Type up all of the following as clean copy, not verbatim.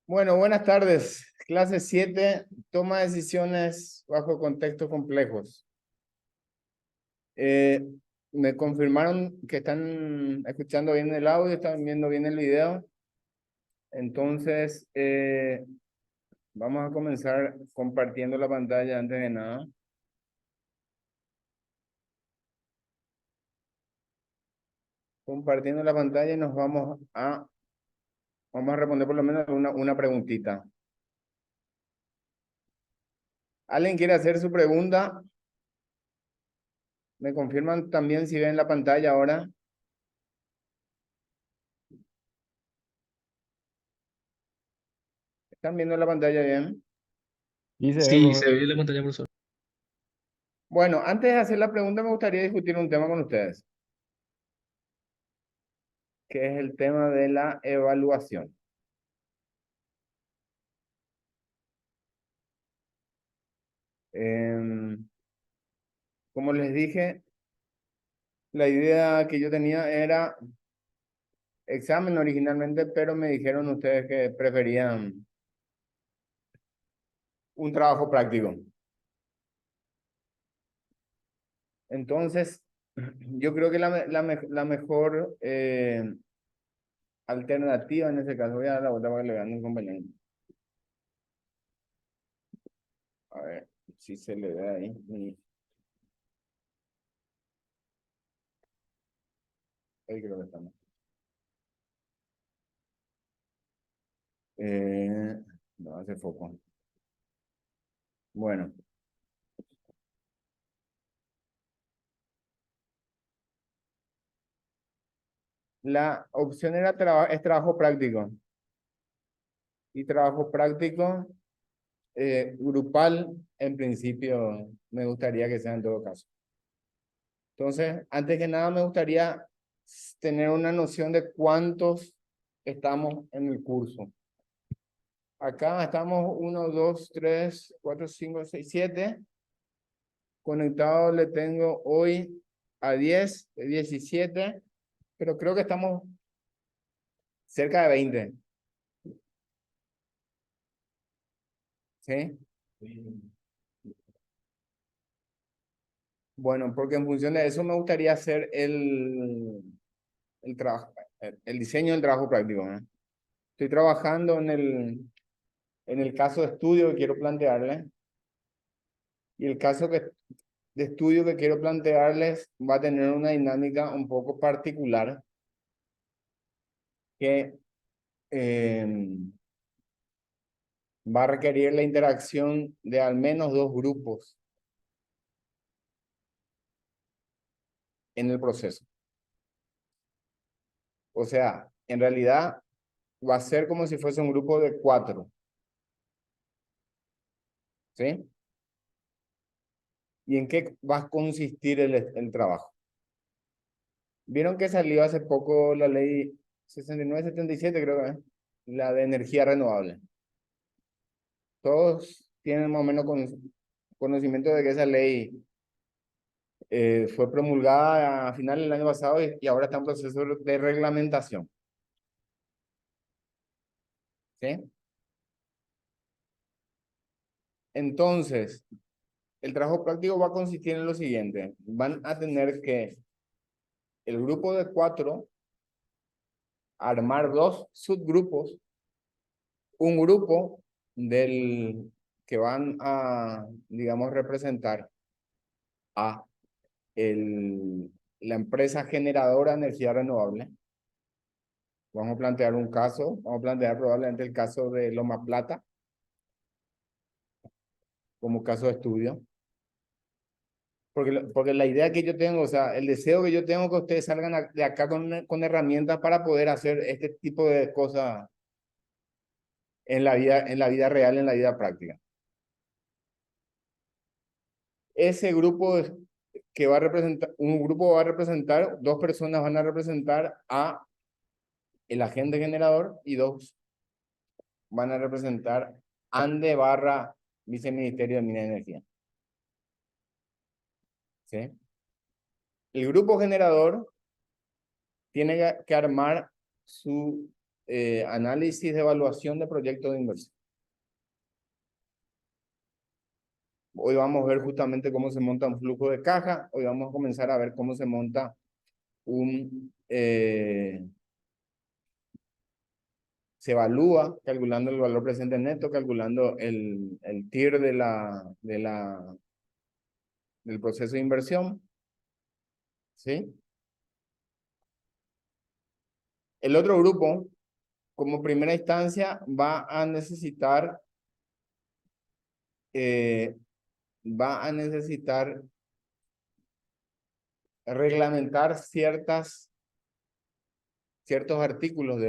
Bueno, buenas tardes. Clase 7, toma decisiones bajo contextos complejos. Eh, Me confirmaron que están escuchando bien el audio, están viendo bien el video. Entonces, vamos a comenzar compartiendo la pantalla antes de nada. Compartiendo la pantalla y nos vamos a responder por lo menos una preguntita. ¿Alguien quiere hacer su pregunta? ¿Me confirman también si ven la pantalla ahora? ¿Están viendo la pantalla bien? Y se ve, Sí, profe. se ve la pantalla, profesor. Bueno, antes de hacer la pregunta, me gustaría discutir un tema con ustedes, que es el tema de la evaluación. Em, Como les dije, la idea que yo tenía era examen originalmente, pero me dijeron ustedes que preferían un trabajo práctico. Entonces, yo creo que la mejor alternativa en ese caso, voy a dar la vuelta para que le vean un compañero. A ver si se le ve ahí. Ahí creo que estamos. No hace foco. Bueno, la opción era es trabajo práctico. Y trabajo práctico grupal, en principio, me gustaría que sea en todo caso. Entonces, antes que nada, me gustaría tener una noción de cuántos estamos en el curso. Acá estamos 1, 2, 3, 4, 5, 6, 7. Conectado le tengo hoy a 10, 17, pero creo que estamos cerca de 20. ¿Sí? Bueno, porque en función de eso me gustaría hacer el trabajo, el diseño del trabajo práctico, ¿no? Estoy trabajando en el caso de estudio que quiero plantearles, y el caso de estudio que quiero plantearles va a tener una dinámica un poco particular que va a requerir la interacción de al menos dos grupos en el proceso. O sea, en realidad va a ser como si fuese un grupo de 4, ¿sí? ¿Y en qué va a consistir el trabajo? Vieron que salió hace poco la ley 6977, creo que es, la de energía renovable. Todos tienen más o menos conocimiento de que esa ley fue promulgada a finales del año pasado y ahora está en proceso de reglamentación. ¿Sí? Entonces, el trabajo práctico va a consistir en lo siguiente. Van a tener que el grupo de 4 armar dos subgrupos, un grupo del que van a, digamos, representar a la empresa generadora de energía renovable. Vamos a plantear un caso, vamos a plantear probablemente el caso de Loma Plata como caso de estudio. Porque la idea que yo tengo, o sea, el deseo que yo tengo que ustedes salgan de acá con herramientas para poder hacer este tipo de cosas en la vida real, en la vida práctica. Ese grupo que va a representar, un grupo va a representar, dos personas van a representar a el agente generador y dos van a representar ANDE barra Viceministerio de Minas y Energía. ¿Sí? El grupo generador tiene que armar análisis de evaluación de proyectos de inversión. Hoy vamos a ver justamente cómo se monta un flujo de caja. Hoy vamos a comenzar a ver cómo se monta se evalúa calculando el valor presente neto, calculando el TIR del proceso de inversión. ¿Sí? El otro grupo, como primera instancia, va a necesitar reglamentar ciertos artículos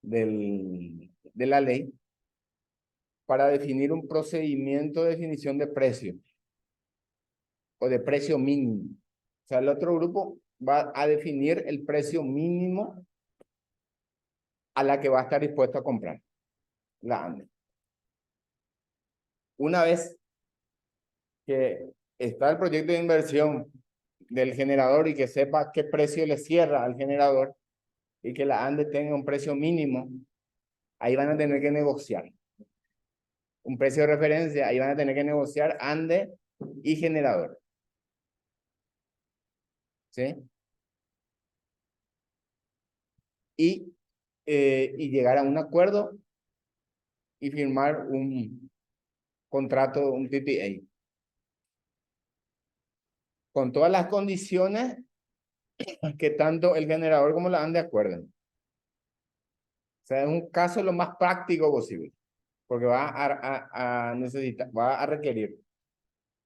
de la ley para definir un procedimiento de definición de precio o de precio mínimo. O sea, el otro grupo va a definir el precio mínimo a la que va a estar dispuesto a comprar la ANDE. Una vez que está el proyecto de inversión del generador y que sepa qué precio le cierra al generador y que la ANDE tenga un precio mínimo, ahí van a tener que negociar. Un precio de referencia, ahí van a tener que negociar ANDE y generador. ¿Sí? Y llegar a un acuerdo y firmar un contrato, un PPA. Con todas las condiciones que tanto el generador como la ANDE acuerden. O sea, es un caso lo más práctico posible, porque va a requerir.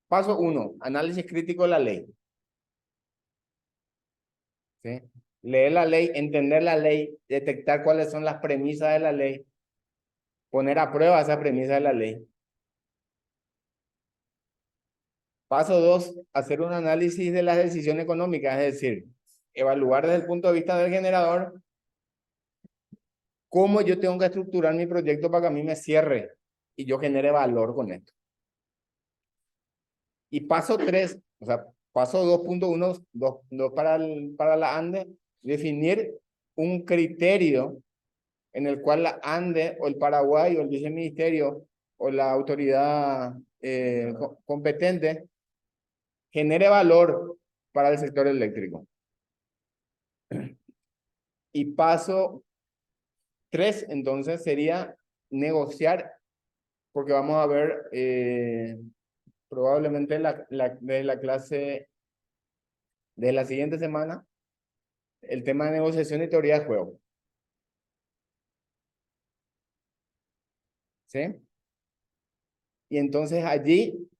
Paso 1, análisis crítico de la ley. ¿Sí? Leer la ley, entender la ley, detectar cuáles son las premisas de la ley, poner a prueba esa premisa de la ley. Paso 2, hacer un análisis de las decisiones económicas, es decir, evaluar desde el punto de vista del generador cómo yo tengo que estructurar mi proyecto para que a mí me cierre y yo genere valor con esto. Y paso 3, o sea, paso 2.1, para la ANDE, definir un criterio en el cual la ANDE o el Paraguay o el viceministerio o la autoridad competente genere valor para el sector eléctrico. Y paso 3, entonces, sería negociar, porque vamos a ver probablemente de la clase de la siguiente semana, el tema de negociación y teoría de juego. ¿Sí? Y entonces allí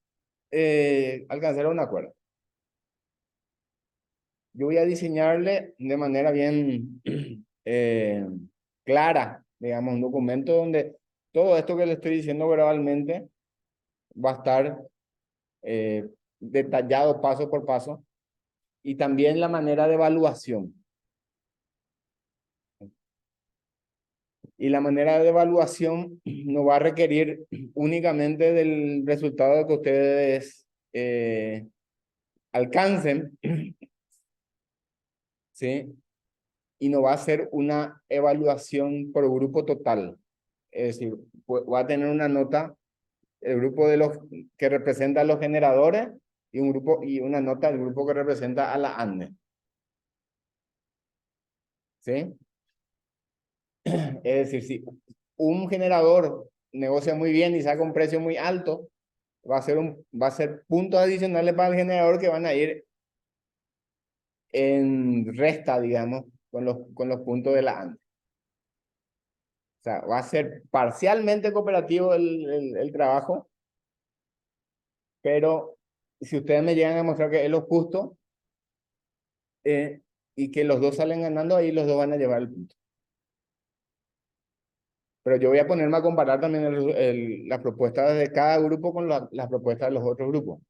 alcanzar un acuerdo. Yo voy a diseñarle de manera bien clara, digamos, un documento donde todo esto que le estoy diciendo verbalmente va a estar detallado paso por paso y también la manera de evaluación. Y la manera de evaluación no va a requerir únicamente del resultado que ustedes alcancen, ¿sí? Y no va a ser una evaluación por grupo total. Es decir, va a tener una nota, el grupo de los que representa a los generadores y una nota del grupo que representa a la ANDE. ¿Sí? Es decir, si un generador negocia muy bien y saca un precio muy alto, va a ser puntos adicionales para el generador que van a ir en resta, digamos, con los puntos de la ANDE. O sea, va a ser parcialmente cooperativo el trabajo, pero si ustedes me llegan a mostrar que es lo justo y que los dos salen ganando, ahí los dos van a llevar el punto. Pero yo voy a ponerme a comparar también las propuestas de cada grupo con las propuestas de los otros grupos.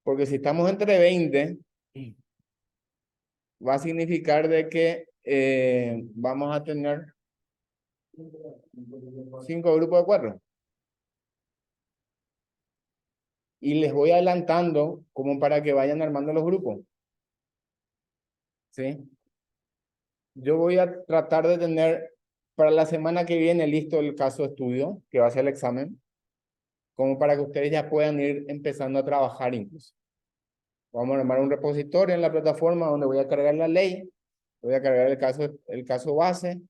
Porque si estamos entre 20, va a significar de que vamos a tener 5 grupos de 4. Y les voy adelantando como para que vayan armando los grupos. ¿Sí? Yo voy a tratar de tener para la semana que viene listo el caso de estudio, que va a ser el examen, como para que ustedes ya puedan ir empezando a trabajar incluso. Vamos a armar un repositorio en la plataforma donde voy a cargar la ley, voy a cargar el caso base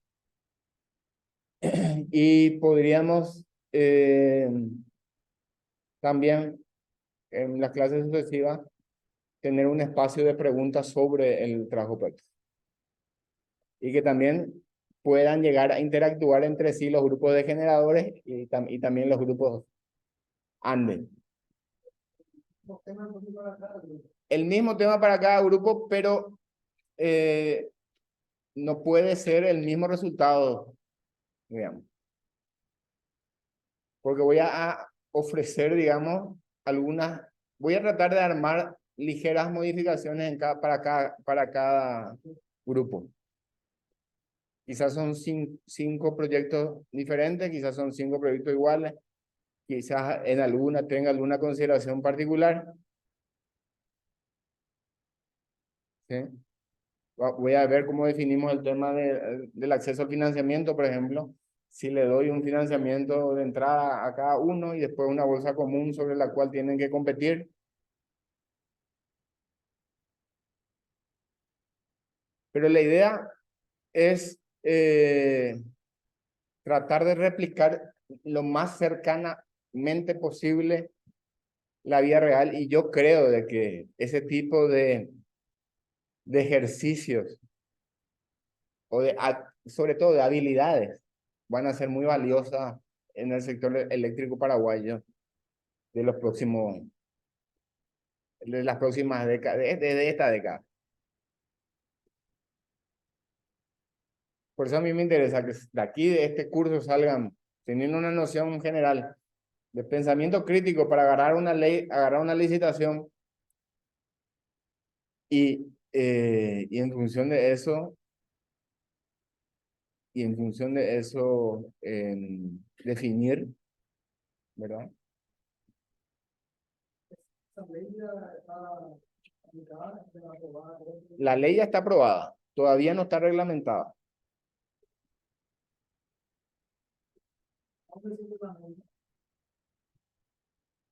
y podríamos también en las clases sucesivas tener un espacio de preguntas sobre el trabajo práctico. Y que también puedan llegar a interactuar entre sí los grupos de generadores y también los grupos ANDE. El mismo tema para cada grupo, pero no puede ser el mismo resultado, digamos. Porque voy a ofrecer, digamos, voy a tratar de armar ligeras modificaciones para cada grupo. Quizás son cinco proyectos diferentes, quizás son 5 proyectos iguales, quizás en alguna tenga alguna consideración particular. ¿Sí? Voy a ver cómo definimos el tema del acceso al financiamiento, por ejemplo. Si le doy un financiamiento de entrada a cada uno y después una bolsa común sobre la cual tienen que competir. Pero la idea es tratar de replicar lo más cercanamente posible la vida real, y yo creo de que ese tipo de ejercicios o sobre todo de habilidades van a ser muy valiosas en el sector eléctrico paraguayo de los próximos, de las próximas décadas, de esta década. Por eso a mí me interesa que de aquí, de este curso, salgan teniendo una noción general de pensamiento crítico para agarrar una ley, agarrar una licitación y en función de eso, definir, ¿verdad? La ley ya está aprobada, todavía no está reglamentada.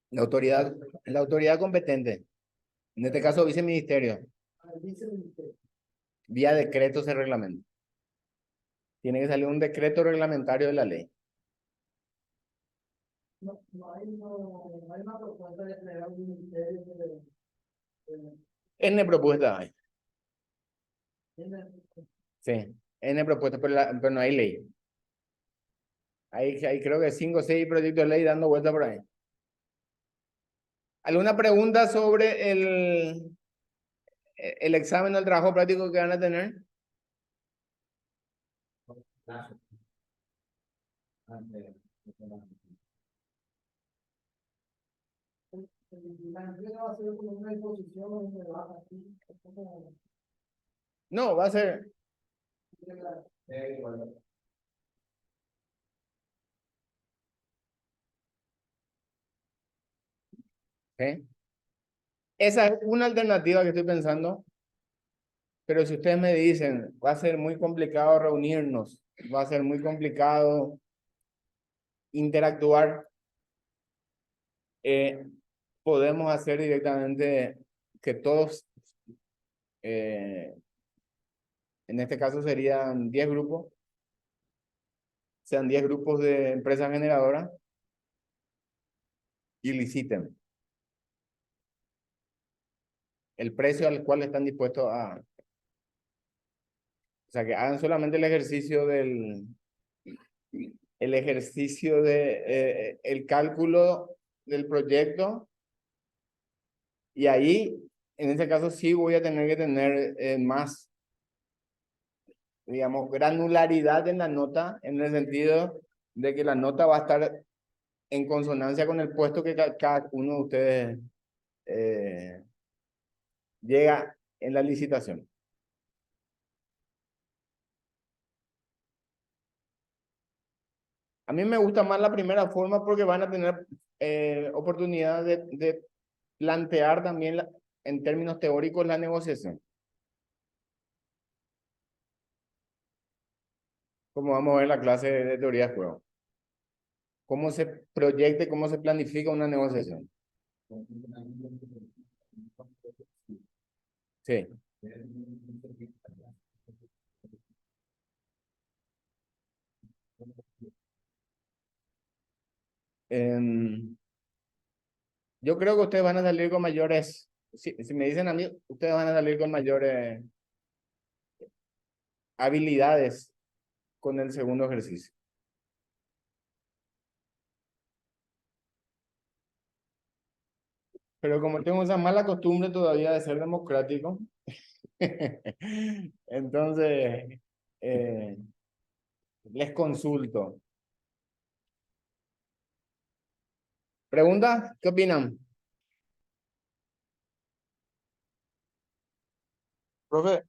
La autoridad competente, en este caso viceministerio, vía decreto se reglamenta. Tiene que salir un decreto reglamentario de la ley. No hay una propuesta de crear un ministerio N propuesta hay. Sí, N propuesta, pero no hay ley. Hay creo que 5 o 6 proyectos de ley dando vuelta por ahí. ¿Alguna pregunta sobre el examen o el trabajo práctico que van a tener? No, va a ser. ¿Sí? Esa es una alternativa que estoy pensando, pero si ustedes me dicen, va a ser muy complicado reunirnos, va a ser muy complicado interactuar, podemos hacer directamente que todos, en este caso serían 10 grupos, sean 10 grupos de empresas generadoras y liciten el precio al cual están dispuestos o sea, que hagan solamente el ejercicio el cálculo del proyecto, y ahí, en este caso, sí voy a tener que tener más, digamos, granularidad en la nota, en el sentido de que la nota va a estar en consonancia con el puesto que cada uno de ustedes llega en la licitación. A mí me gusta más la primera forma porque van a tener oportunidad de plantear también en términos teóricos la negociación. como vamos a ver en la clase de teoría de juego. ¿Cómo se proyecta y cómo se planifica una negociación? Sí. Em, yo creo que ustedes van a salir con mayores, si me dicen a mí, ustedes van a salir con mayores habilidades con el segundo ejercicio. Pero como tengo esa mala costumbre todavía de ser democrático, entonces eh, les consulto. ¿Pregunta? ¿Qué opinan? Profe,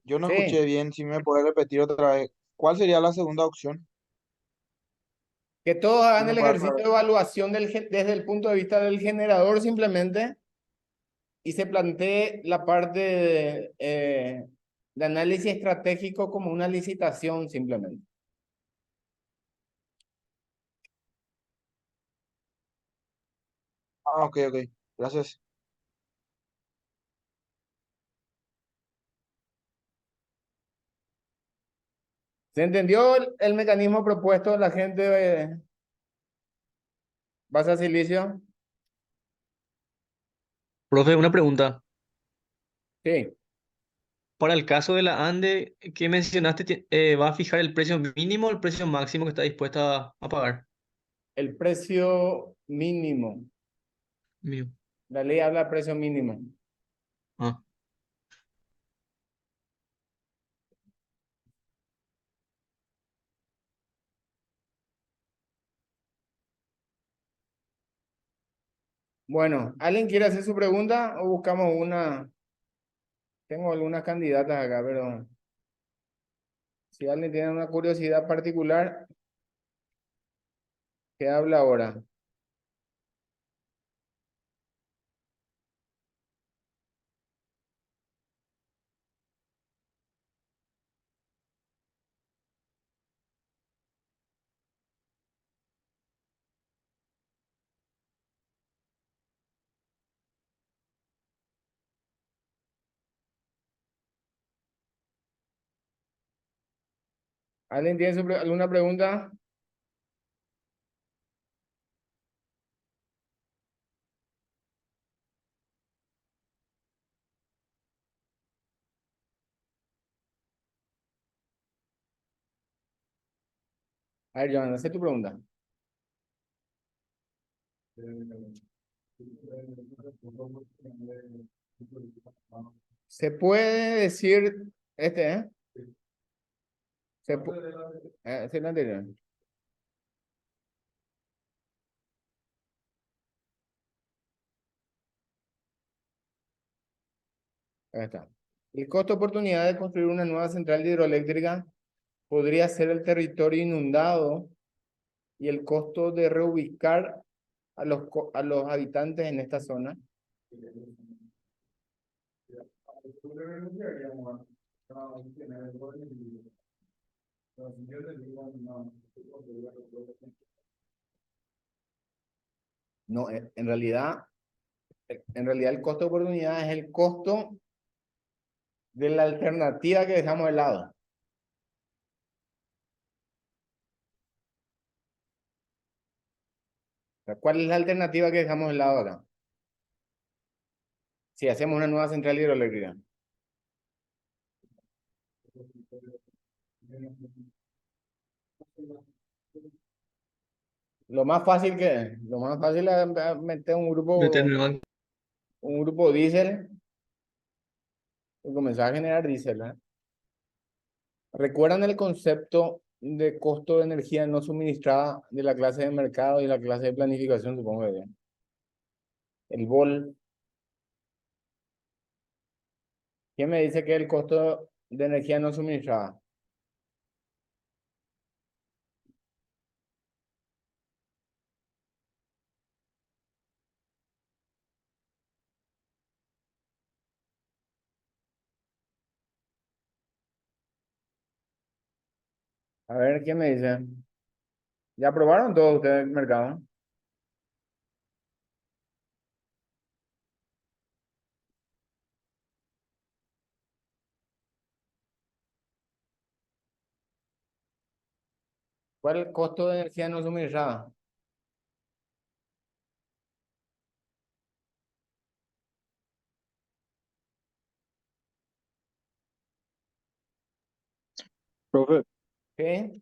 yo no Sí, escuché bien, si me puede repetir otra vez. ¿Cuál sería la segunda opción? que todos Si hagan me el puede ejercicio aclarar. de evaluación desde el punto de vista del generador simplemente y se plantee la parte de análisis estratégico como una licitación simplemente. Ah, ok, ok. Gracias. ¿Se entendió el mecanismo propuesto de la gente de Basa Silicio? Profe, una pregunta. Sí, Para el caso de la ANDE que mencionaste, ¿va a fijar el precio mínimo o el precio máximo que está dispuesta a pagar? el precio mínimo. Mío. La ley habla de precio mínimo. Ah. Bueno, ¿alguien quiere hacer su pregunta o buscamos una? Tengo algunas candidatas acá, pero si alguien tiene una curiosidad particular, que habla ahora. ¿Alguien tiene alguna pregunta? A ver, Joana, haz tu pregunta. Se puede decir, ¿eh? Sí, el anterior. Ahí está. El costo de oportunidad de construir una nueva central hidroeléctrica podría ser el territorio inundado y el costo de reubicar a los habitantes en esta zona. No, en realidad el costo de oportunidad es el costo de la alternativa que dejamos de lado. O sea, ¿cuál es la alternativa que dejamos de lado acá? Si hacemos una nueva central hidroeléctrica. Lo más fácil es meter Meterme. un grupo diésel y comenzar a generar diésel, ¿eh? ¿Recuerdan el concepto de costo de energía no suministrada de la clase de mercado y la clase de planificación, supongo que bien? El BOL. ¿Quién me dice que es el costo de energía no suministrada? A ver, ¿quién me dice? ¿Ya probaron todos ustedes el mercado? ¿Cuál es el costo de energía no suministrada? Profe, ¿Qué?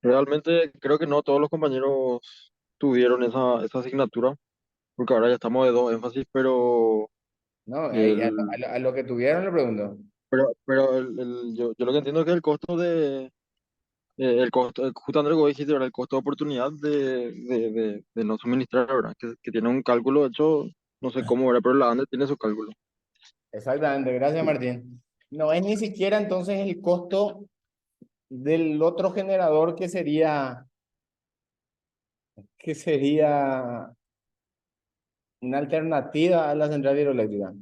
realmente creo que no todos los compañeros tuvieron esa asignatura, porque ahora ya estamos de dos énfasis, No, el, a lo que tuvieron le pregunto. yo lo que entiendo es que el costo el costo, justamente lo que dijiste, ¿verdad? El costo de oportunidad de no suministrar, ¿verdad? Que tiene un cálculo hecho, no sé cómo, ¿verdad? Pero la ANDE tiene su cálculo. Exactamente, gracias Martín. No es ni siquiera entonces el costo del otro generador que sería una alternativa a la central hidroeléctrica.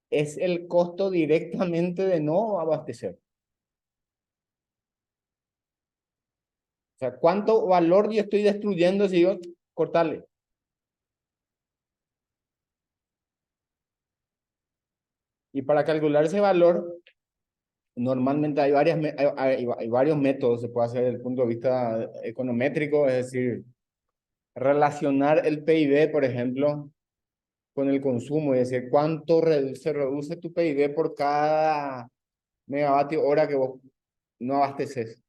Es el costo directamente de no abastecer. O sea, ¿cuánto valor yo estoy destruyendo si yo cortarle? Y para calcular ese valor, normalmente hay, hay varios métodos, se puede hacer desde el punto de vista econométrico, es decir, relacionar el PIB, por ejemplo, con el consumo y decir cuánto se reduce tu PIB por cada megavatio hora que vos no abasteces.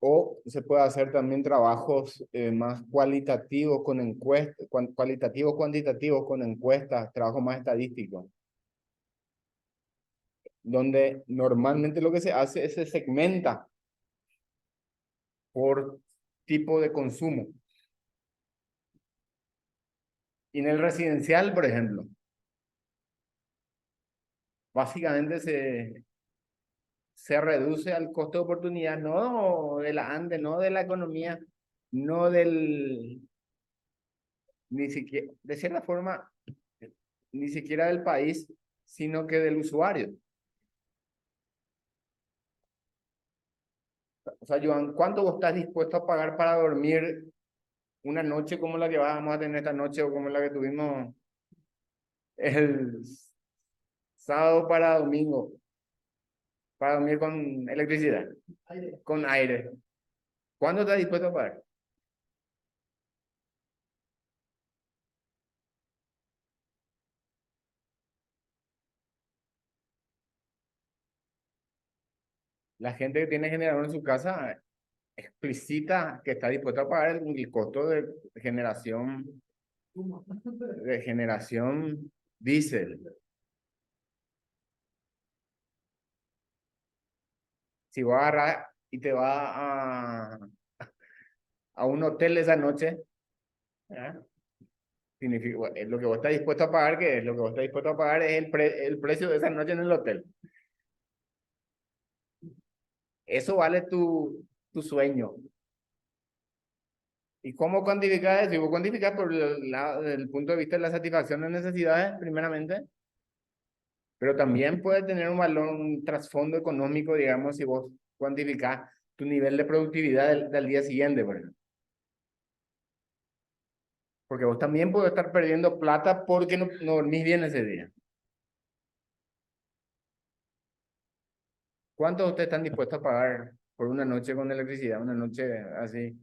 O se puede hacer también trabajos más cualitativos con encuestas, cualitativos, cuantitativos con encuestas, trabajo más estadístico, donde normalmente lo que se hace es se segmenta por tipo de consumo. Y en el residencial, por ejemplo, básicamente se reduce al costo de oportunidad, no de la ANDE, no de la economía, no del, ni siquiera, de cierta forma, ni siquiera del país, sino que del usuario. O sea, Joan, ¿cuánto vos estás dispuesto a pagar para dormir una noche como la que vamos a tener esta noche o como la que tuvimos el sábado para domingo, para dormir con electricidad, con aire? ¿Cuánto estás dispuesto a pagar? La gente que tiene generador en su casa explicita que está dispuesta a pagar el costo de generación diésel. Si vas a agarrar y te vas a un hotel esa noche, ¿eh? Significa, bueno, lo que vos estás dispuesto a pagar, que es lo que vos estás dispuesto a pagar es el precio de esa noche en el hotel. Eso vale tu sueño. ¿Y cómo cuantificas eso? Y vos cuantificas por el punto de vista de la satisfacción de necesidades, primeramente, pero también puede tener un valor, un trasfondo económico, digamos, si vos cuantificás tu nivel de productividad del día siguiente, por ejemplo. Porque vos también podés estar perdiendo plata porque no dormís bien ese día. ¿Cuánto ustedes están dispuestos a pagar por una noche con electricidad? Una noche así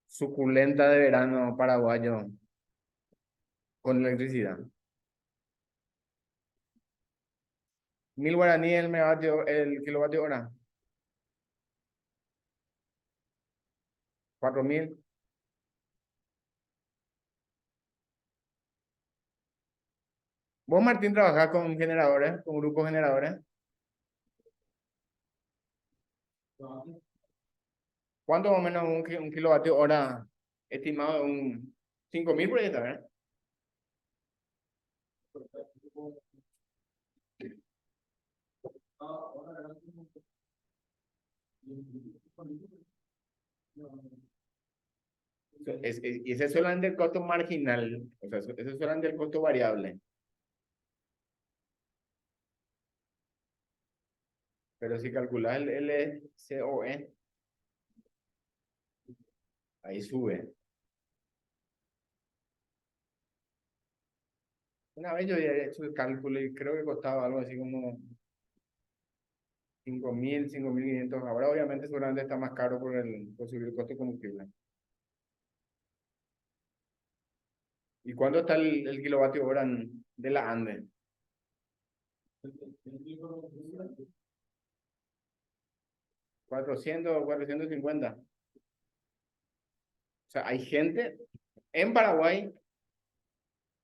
suculenta de verano paraguayo con electricidad. 1.000 guaraníes el kilovatio hora. 4.000. Vos, Martín, trabajás con generadores, con grupos generadores. ¿Cuánto más o menos un kilovatio hora estimado? 5.000 por ahí está, ¿verdad? Y ese es solamente el costo marginal, o sea, ese es solamente el costo variable. Pero si calculas el LCOE, ahí sube. Una vez yo había hecho el cálculo y creo que costaba algo así como 5.000, 5.500. Ahora obviamente seguramente está más caro por subir el costo de combustible. ¿Y cuánto está el kilovatio hora de la ANDE? 400 o 450. O sea, hay gente en Paraguay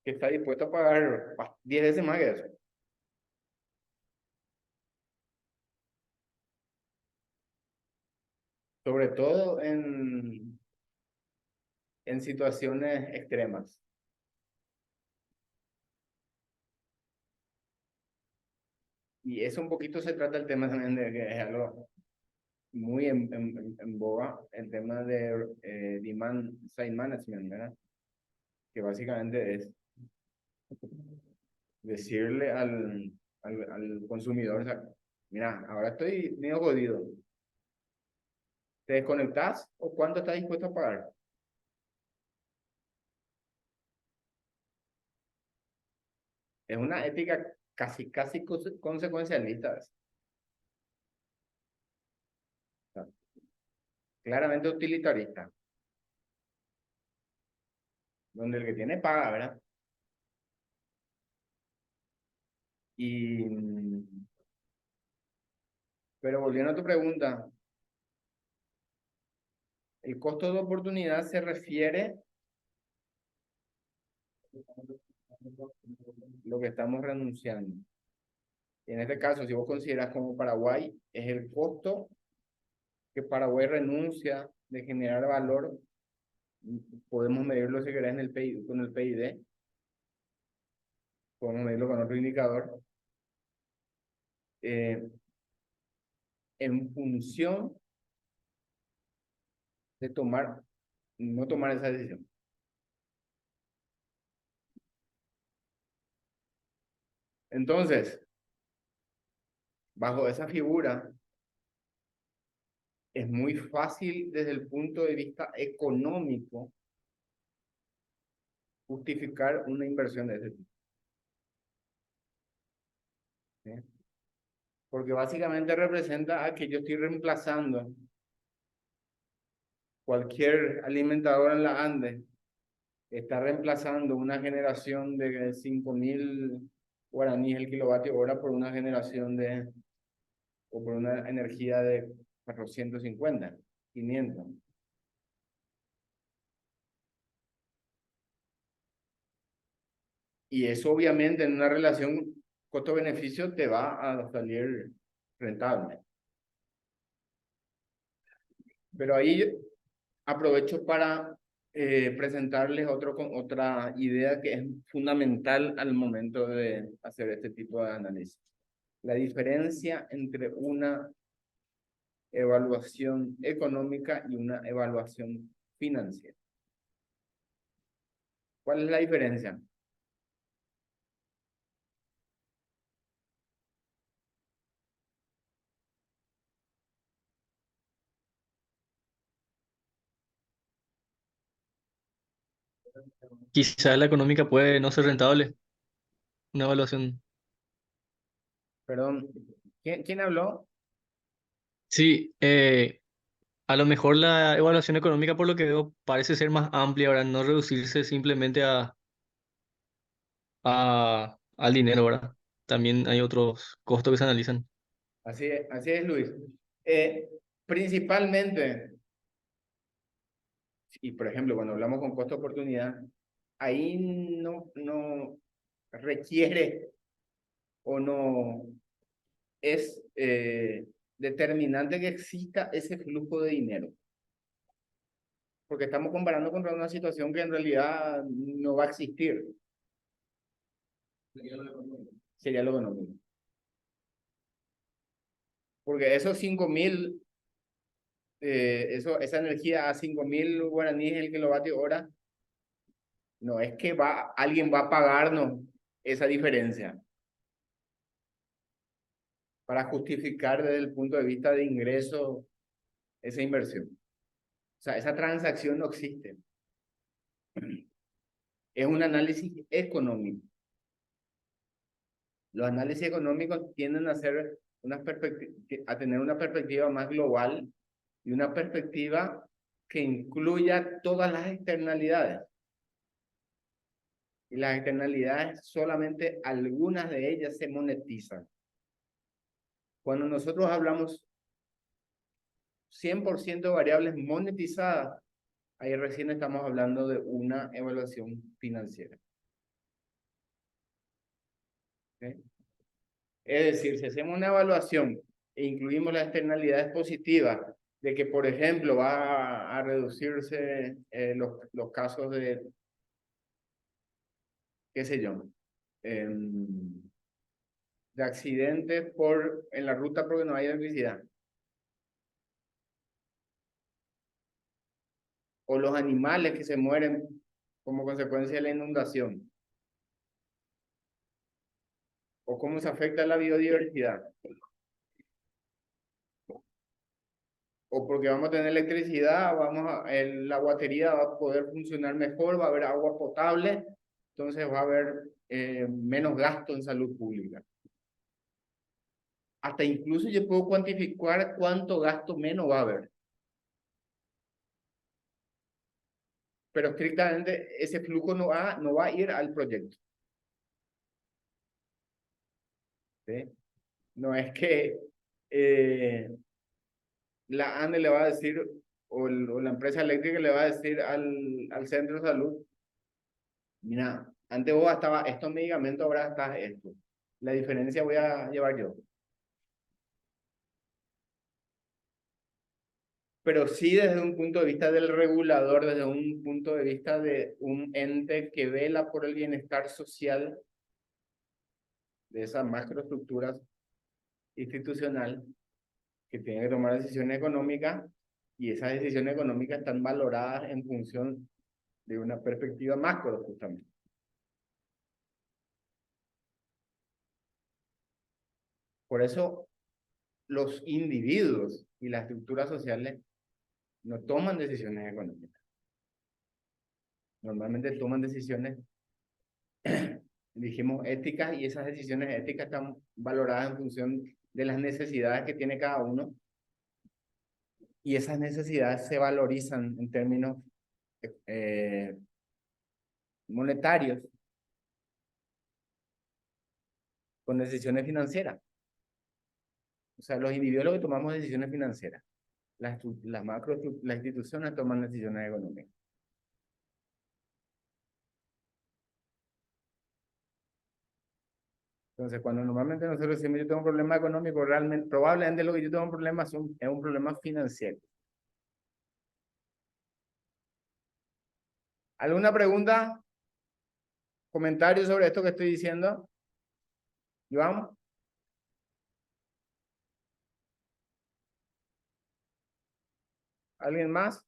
que está dispuesto a pagar 10 veces más que eso. Sobre todo en situaciones extremas. Y eso un poquito se trata el tema también de que es algo muy en boga, el tema de demand side management, ¿verdad? Que básicamente es decirle al consumidor, o sea, mira, ahora estoy medio jodido. ¿Te desconectas o cuánto estás dispuesto a pagar? Es una ética casi consecuencialista. O sea, claramente utilitarista, donde el que tiene paga, ¿verdad? Y, pero volviendo a tu pregunta, el costo de oportunidad se refiere a lo que estamos renunciando. Y en este caso, si vos consideras como Paraguay, es el costo que Paraguay renuncia de generar valor. Podemos medirlo si querés en el PIB, con el PID, podemos medirlo con otro indicador, eh, en función de no tomar esa decisión. Entonces, bajo esa figura, es muy fácil desde el punto de vista económico justificar una inversión de ese tipo. ¿Sí? Porque básicamente representa a que yo estoy reemplazando cualquier alimentador en la Ande, está reemplazando una generación de 5.000 guaraníes el kilovatio hora por una generación o por una energía de 450, 500. Y eso obviamente en una relación costo-beneficio te va a salir rentable. Pero ahí aprovecho para presentarles otra idea que es fundamental al momento de hacer este tipo de análisis. La diferencia entre una evaluación económica y una evaluación financiera. ¿Cuál es la diferencia? Quizá la económica puede no ser rentable, una evaluación. Perdón, ¿quién habló? Sí, a lo mejor la evaluación económica, por lo que veo, parece ser más amplia, ahora no reducirse simplemente al dinero, ¿verdad? También hay otros costos que se analizan. Así es, Luis. Eh, Principalmente, y por ejemplo, cuando hablamos con costo-oportunidad, ahí no requiere o no es determinante que exista ese flujo de dinero. Porque estamos comparando contra una situación que en realidad no va a existir. Sería lo económico. Porque esos 5.000, esa energía a 5.000 guaraníes el kilovatio hora, no es que alguien va a pagarnos esa diferencia. para justificar desde el punto de vista de ingreso esa inversión. O sea, esa transacción no existe. Es un análisis económico. Los análisis económicos tienden a ser a tener una perspectiva más global y una perspectiva que incluya todas las externalidades. Y las externalidades, solamente algunas de ellas se monetizan. Cuando nosotros hablamos 100% variables monetizadas, ahí recién estamos hablando de una evaluación financiera. ¿Sí? Es decir, si hacemos una evaluación e incluimos las externalidades positivas de que, por ejemplo, va a reducirse los casos de, qué sé yo, de accidentes en la ruta porque no hay electricidad. O los animales que se mueren como consecuencia de la inundación. O cómo se afecta la biodiversidad. O porque vamos a tener electricidad, la batería va a poder funcionar mejor, va a haber agua potable, entonces va a haber menos gasto en salud pública. Hasta incluso yo puedo cuantificar cuánto gasto menos va a haber. Pero estrictamente ese flujo no va a ir al proyecto. ¿Sí? No es que la ANDE le va a decir, o la empresa eléctrica le va a decir al centro de salud, mira, antes vos gastabas estos medicamentos, ahora gastas esto. La diferencia voy a llevar yo. Pero sí desde un punto de vista del regulador, desde un punto de vista de un ente que vela por el bienestar social de esas macroestructuras institucional que tienen que tomar decisiones económicas, y esas decisiones económicas están valoradas en función de una perspectiva macro, justamente. Por eso los individuos y las estructuras sociales no toman decisiones económicas. Normalmente toman decisiones, dijimos, éticas, y esas decisiones éticas están valoradas en función de las necesidades que tiene cada uno, y esas necesidades se valorizan en términos monetarios con decisiones financieras. O sea, los individuos que tomamos decisiones financieras, las instituciones toman decisiones económicas. Entonces, cuando normalmente nosotros decimos yo tengo un problema económico, realmente, probablemente lo que yo tengo un problema es un problema financiero. ¿Alguna pregunta? ¿Comentario sobre esto que estoy diciendo? ¿Joan? ¿Alguien más?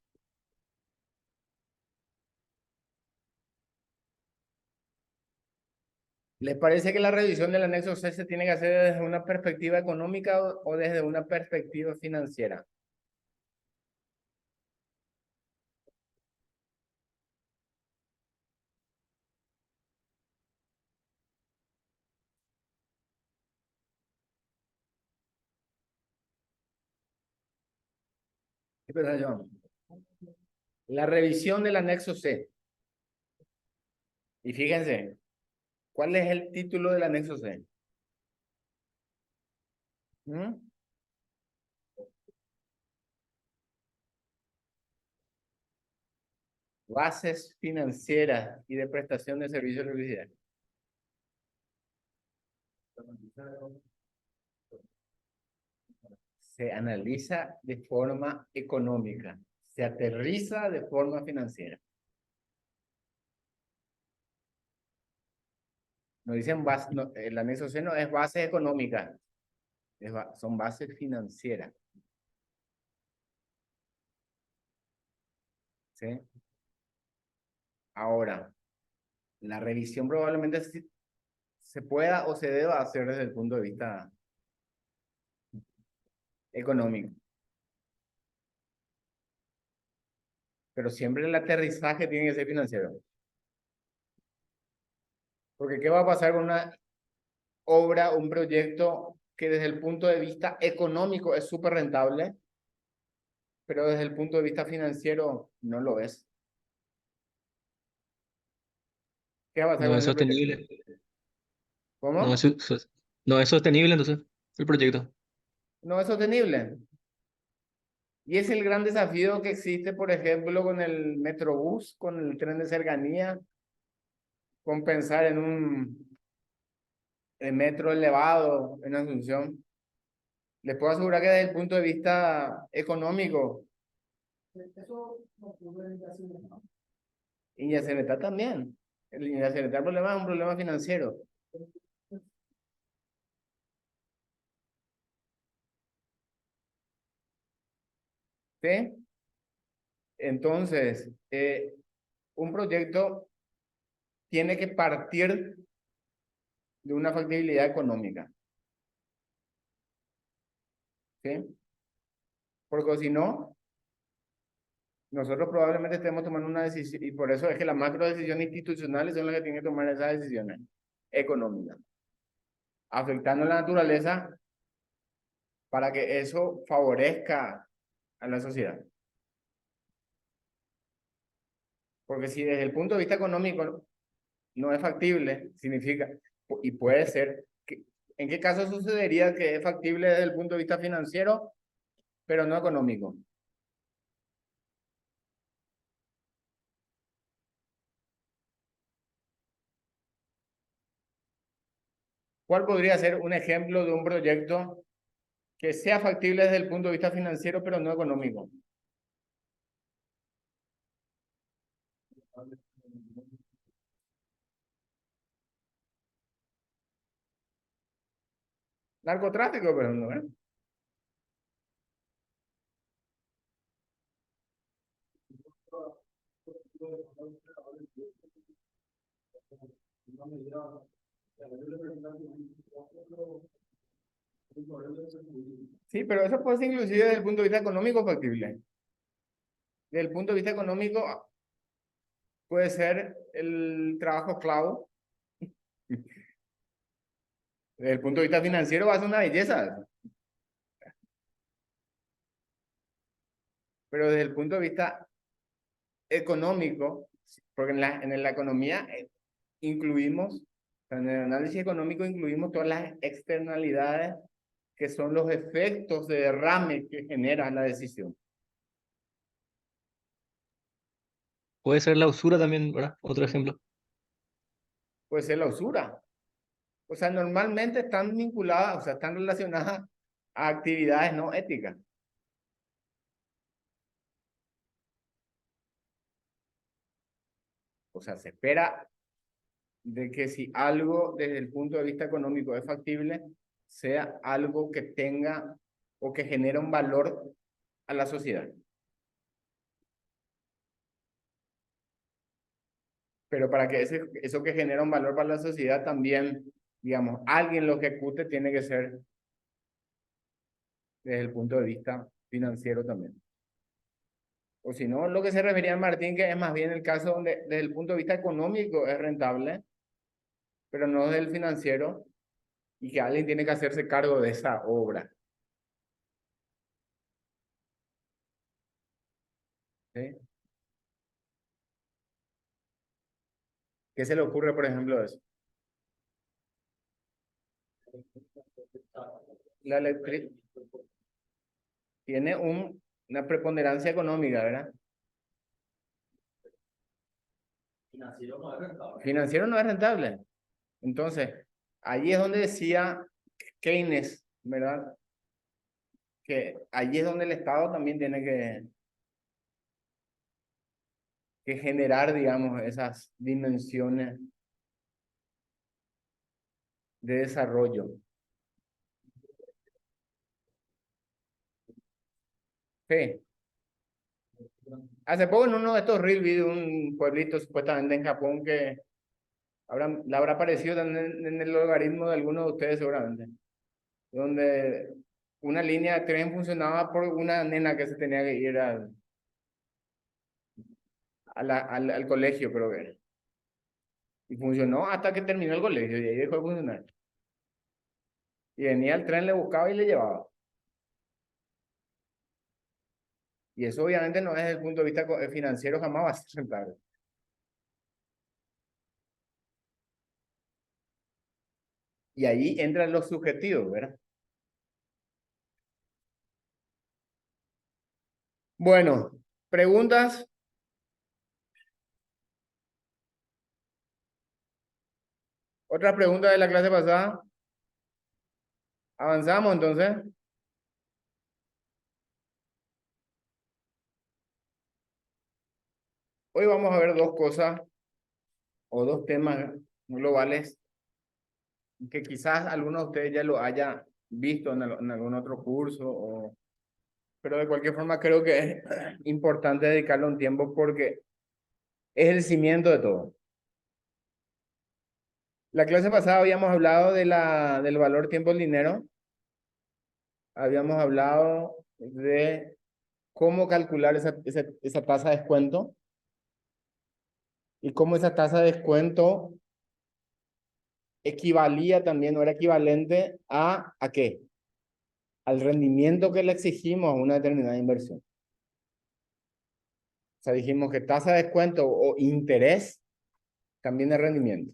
¿Les parece que la revisión del anexo C se tiene que hacer desde una perspectiva económica o desde una perspectiva financiera? ¿Qué piensa Joan? La revisión del anexo C. Y fíjense, ¿cuál es el título del anexo C? ¿Mm? Bases financieras y de prestación de servicios de electricidad. Se analiza de forma económica, se aterriza de forma financiera. Nos dicen base, no, el anexo C no es base económica, son bases financieras. ¿Sí? Ahora, la revisión probablemente se pueda o se deba hacer desde el punto de vista económico. Pero siempre el aterrizaje tiene que ser financiero. Porque ¿qué va a pasar con una obra, un proyecto que desde el punto de vista económico es súper rentable, pero desde el punto de vista financiero no lo es? ¿Qué va a pasar No con es ese proyecto? sostenible. No es, ¿Cómo? no es sostenible entonces el proyecto. No es sostenible. Y es el gran desafío que existe, por ejemplo, con el Metrobús, con el tren de cercanía, con pensar en un metro elevado en Asunción. Les puedo asegurar que desde el punto de vista económico, y Yacyretá también. El Yacyretá el problema es un problema financiero. ¿Sí? Entonces, un proyecto tiene que partir de una factibilidad económica. ¿Sí? Porque si no, nosotros probablemente estemos tomando una decisión, y por eso es que las macro decisiones institucionales son las que tienen que tomar esas decisiones económicas, afectando la naturaleza para que eso favorezca a la sociedad. Porque si desde el punto de vista económico no es factible, significa, y puede ser, que, ¿en qué caso sucedería que es factible desde el punto de vista financiero, pero no económico? ¿Cuál podría ser un ejemplo de un proyecto que sea factible desde el punto de vista financiero, pero no económico? Narcotráfico, pero no, ¿eh? Sí, pero eso puede ser inclusive desde el punto de vista económico factible. Desde el punto de vista económico puede ser el trabajo esclavo. Desde el punto de vista financiero va a ser una belleza. Pero desde el punto de vista económico, porque en la economía incluimos, en el análisis económico incluimos todas las externalidades que son los efectos de derrame que genera la decisión. Puede ser la usura también, ¿verdad? Otro ejemplo. Puede ser la usura. O sea, normalmente están vinculadas, o sea, están relacionadas a actividades no éticas. O sea, se espera de que si algo desde el punto de vista económico es factible, sea algo que tenga o que genere un valor a la sociedad. Pero para que eso que genera un valor para la sociedad también, digamos, alguien lo ejecute, tiene que ser desde el punto de vista financiero también. O si no, lo que se refería a Martín, que es más bien el caso donde desde el punto de vista económico es rentable, pero no desde el financiero, y que alguien tiene que hacerse cargo de esa obra. ¿Sí? ¿Qué se le ocurre, por ejemplo, de eso? La electricidad tiene una preponderancia económica, ¿verdad? Financiero no es rentable. Entonces, allí es donde decía Keynes, ¿verdad? Que allí es donde el Estado también tiene que generar, digamos, esas dimensiones de desarrollo. Sí. Hace poco en uno de estos reels vi de un pueblito supuestamente en Japón que le habrá aparecido también en el logaritmo de alguno de ustedes seguramente, donde una línea de tren funcionaba por una nena que se tenía que ir al colegio, creo que era. Y funcionó hasta que terminó el colegio y ahí dejó de funcionar. Y venía el tren, le buscaba y le llevaba. Y eso obviamente no es desde el punto de vista financiero, jamás va a ser rentable. Y ahí entran los subjetivos, ¿verdad? Bueno, preguntas. Otra pregunta de la clase pasada. Avanzamos entonces. Hoy vamos a ver dos cosas o dos temas globales que quizás alguno de ustedes ya lo haya visto en algún otro curso, pero de cualquier forma creo que es importante dedicarle un tiempo porque es el cimiento de todo. La clase pasada habíamos hablado del valor tiempo-dinero, habíamos hablado de cómo calcular esa tasa de descuento y cómo esa tasa de descuento equivalía también o era equivalente ¿a qué? Al rendimiento que le exigimos a una determinada inversión. O sea, dijimos que tasa de descuento o interés también es rendimiento.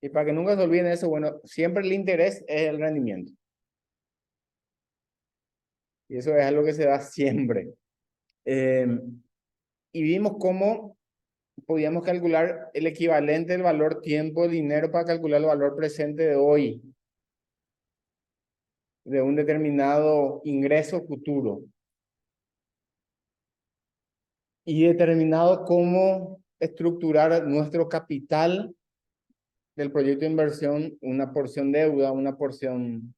Y para que nunca se olviden eso, bueno, siempre el interés es el rendimiento. Y eso es algo que se da siempre. Y vimos cómo podíamos calcular el equivalente del valor tiempo, dinero, para calcular el valor presente de hoy, de un determinado ingreso futuro. Y determinado cómo estructurar nuestro capital del proyecto de inversión, una porción deuda, una porción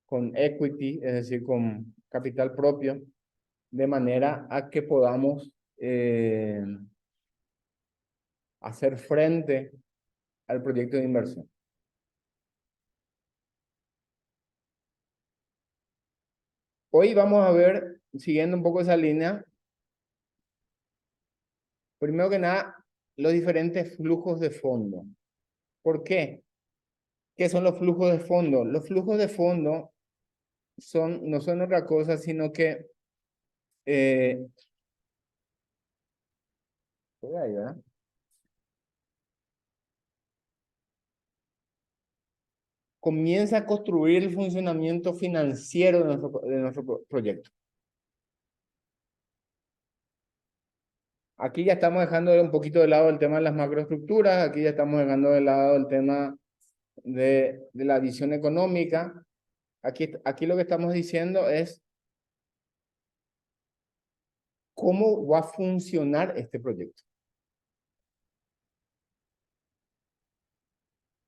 con equity, es decir, con capital propio, de manera a que podamos hacer frente al proyecto de inversión. Hoy vamos a ver, siguiendo un poco esa línea, primero que nada, los diferentes flujos de fondo. ¿Por qué? ¿Qué son los flujos de fondo? Los flujos de fondo no son otra cosa, sino que ahí, ¿verdad? Comienza a construir el funcionamiento financiero de nuestro proyecto. Aquí ya estamos dejando un poquito de lado el tema de las macroestructuras, aquí ya estamos dejando de lado el tema de la visión económica. Aquí lo que estamos diciendo es cómo va a funcionar este proyecto.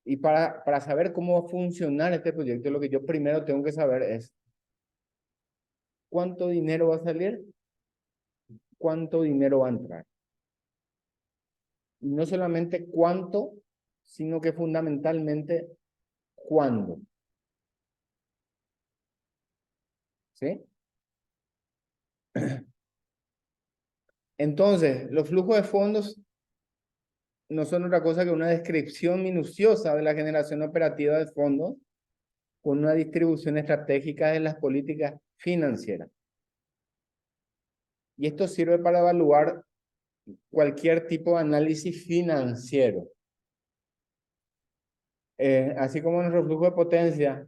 Y para saber cómo va a funcionar este proyecto, lo que yo primero tengo que saber es cuánto dinero va a salir, cuánto dinero va a entrar. Y no solamente cuánto, sino que fundamentalmente cuándo. ¿Sí? Entonces, los flujos de fondos no son otra cosa que una descripción minuciosa de la generación operativa de fondos con una distribución estratégica de las políticas financieras. Y esto sirve para evaluar cualquier tipo de análisis financiero. Así como nuestro flujo de potencia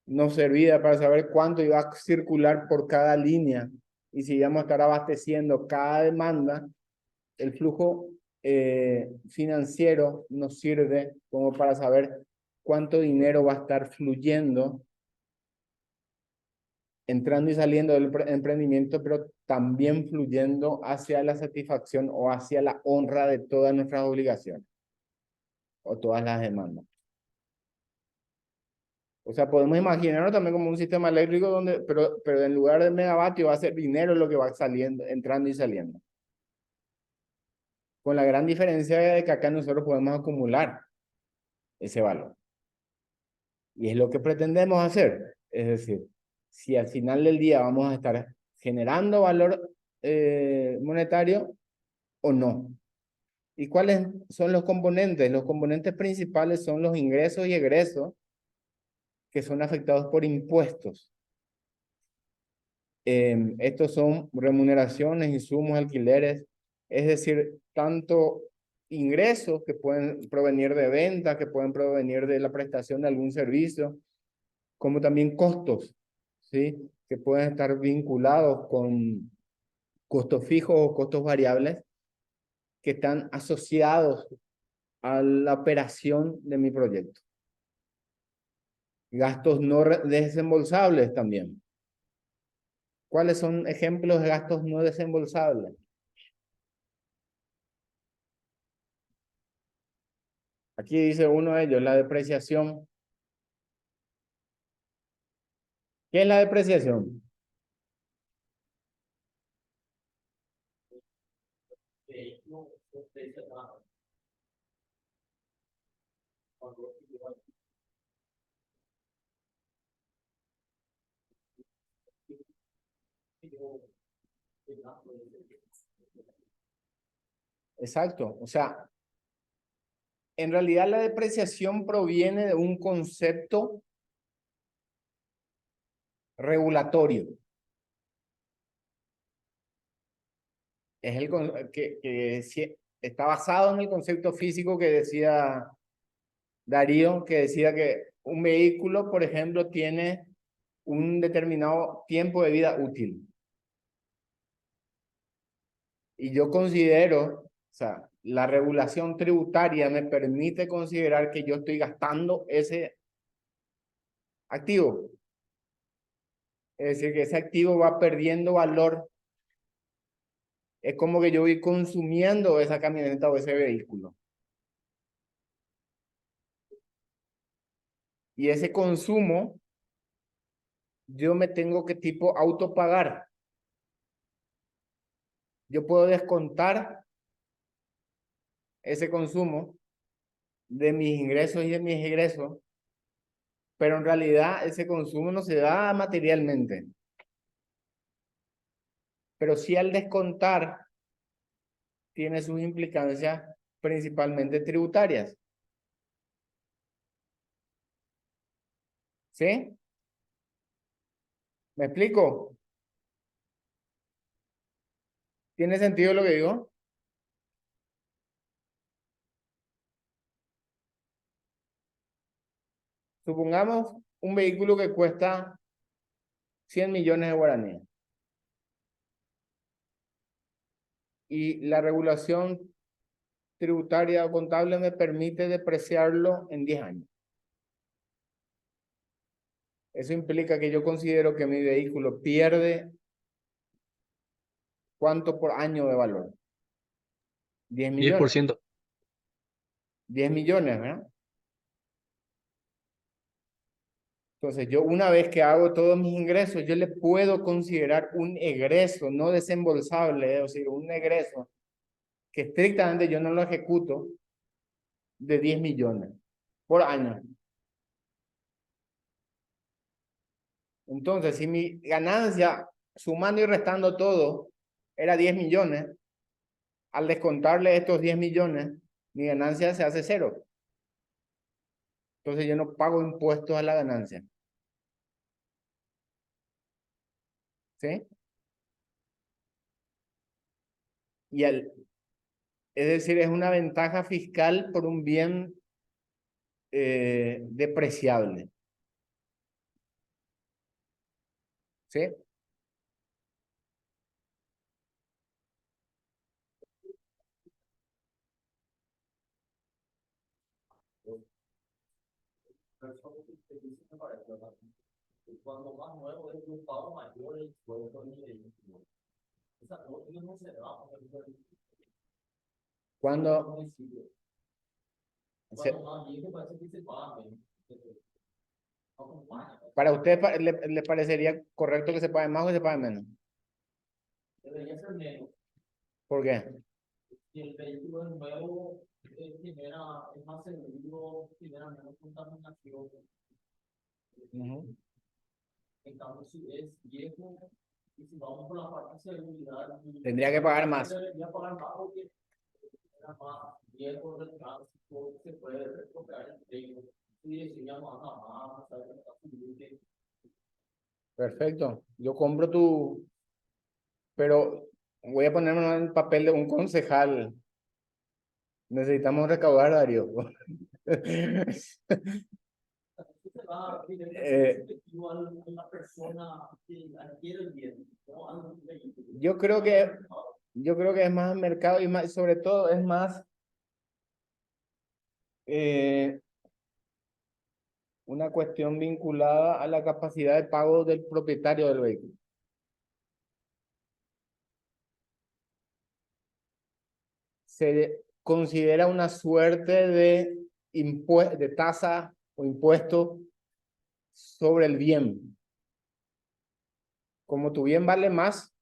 nos servía para saber cuánto iba a circular por cada línea y si íbamos a estar abasteciendo cada demanda, el flujo financiero nos sirve como para saber cuánto dinero va a estar fluyendo, entrando y saliendo del emprendimiento, pero también fluyendo hacia la satisfacción o hacia la honra de todas nuestras obligaciones o todas las demandas. O sea, podemos imaginarlo también como un sistema eléctrico pero en lugar de megavatio va a ser dinero lo que va saliendo, entrando y saliendo. Con la gran diferencia de que acá nosotros podemos acumular ese valor. Y es lo que pretendemos hacer. Es decir, si al final del día vamos a estar generando valor monetario o no. ¿Y cuáles son los componentes? Los componentes principales son los ingresos y egresos que son afectados por impuestos. Estos son remuneraciones, insumos, alquileres, es decir, tanto ingresos que pueden provenir de ventas, que pueden provenir de la prestación de algún servicio, como también costos, ¿sí? Que pueden estar vinculados con costos fijos o costos variables que están asociados a la operación de mi proyecto. Gastos no desembolsables también. ¿Cuáles son ejemplos de gastos no desembolsables? Aquí dice uno de ellos, la depreciación. ¿Qué es la depreciación? Exacto, o sea, en realidad la depreciación proviene de un concepto regulatorio. Es el que está basado en el concepto físico que decía Darío, que decía que un vehículo, por ejemplo, tiene un determinado tiempo de vida útil. Y yo considero, o sea, la regulación tributaria me permite considerar que yo estoy gastando ese activo. Es decir, que ese activo va perdiendo valor. Es como que yo voy consumiendo esa camioneta o ese vehículo. Y ese consumo, yo me tengo que tipo autopagar. Yo puedo descontar ese consumo de mis ingresos y de mis egresos, pero en realidad ese consumo no se da materialmente. Pero sí al descontar tiene sus implicancias principalmente tributarias. ¿Sí? ¿Me explico? ¿Tiene sentido lo que digo? Supongamos un vehículo que cuesta 100 millones de guaraníes y la regulación tributaria o contable me permite depreciarlo en 10 años. Eso implica que yo considero que mi vehículo pierde ¿cuánto por año de valor? 10 millones. 10%. 10 millones, ¿verdad? Entonces, yo una vez que hago todos mis ingresos, yo le puedo considerar un egreso no desembolsable, es decir, un egreso que estrictamente yo no lo ejecuto de 10 millones por año. Entonces, si mi ganancia, sumando y restando todo, era 10 millones, al descontarle estos 10 millones, mi ganancia se hace cero. Entonces, yo no pago impuestos a la ganancia. ¿Sí? Y es decir, es una ventaja fiscal por un bien depreciable. ¿Sí? Cuando más nuevo es un pago mayor el sueldo del vehículo. O sea, no se va a Cuando cuando más viejo parece que se paga. para usted le parecería correcto que se pague más o que se pague menos. Debería ser menos. ¿Por qué? Si el vehículo es nuevo, es más seguro, genera menos contaminación. Ujú. En cambio, si es viejo, y si vamos por la parte de seguridad, Tendría que pagar más. debería pagar más porque era más viejo del tránsito, se puede recuperar el tiempo. Y decíamos, más, ¿sabes? Perfecto. Yo compro tu, pero voy a ponerme en el papel de un concejal. Necesitamos recaudar, Darío. Una persona que adquiere el bien, ¿no? Yo creo que es más mercado y más, sobre todo es más una cuestión vinculada a la capacidad de pago del propietario del vehículo. Se considera una suerte de de tasa o impuesto sobre el bien. Como tu bien vale más,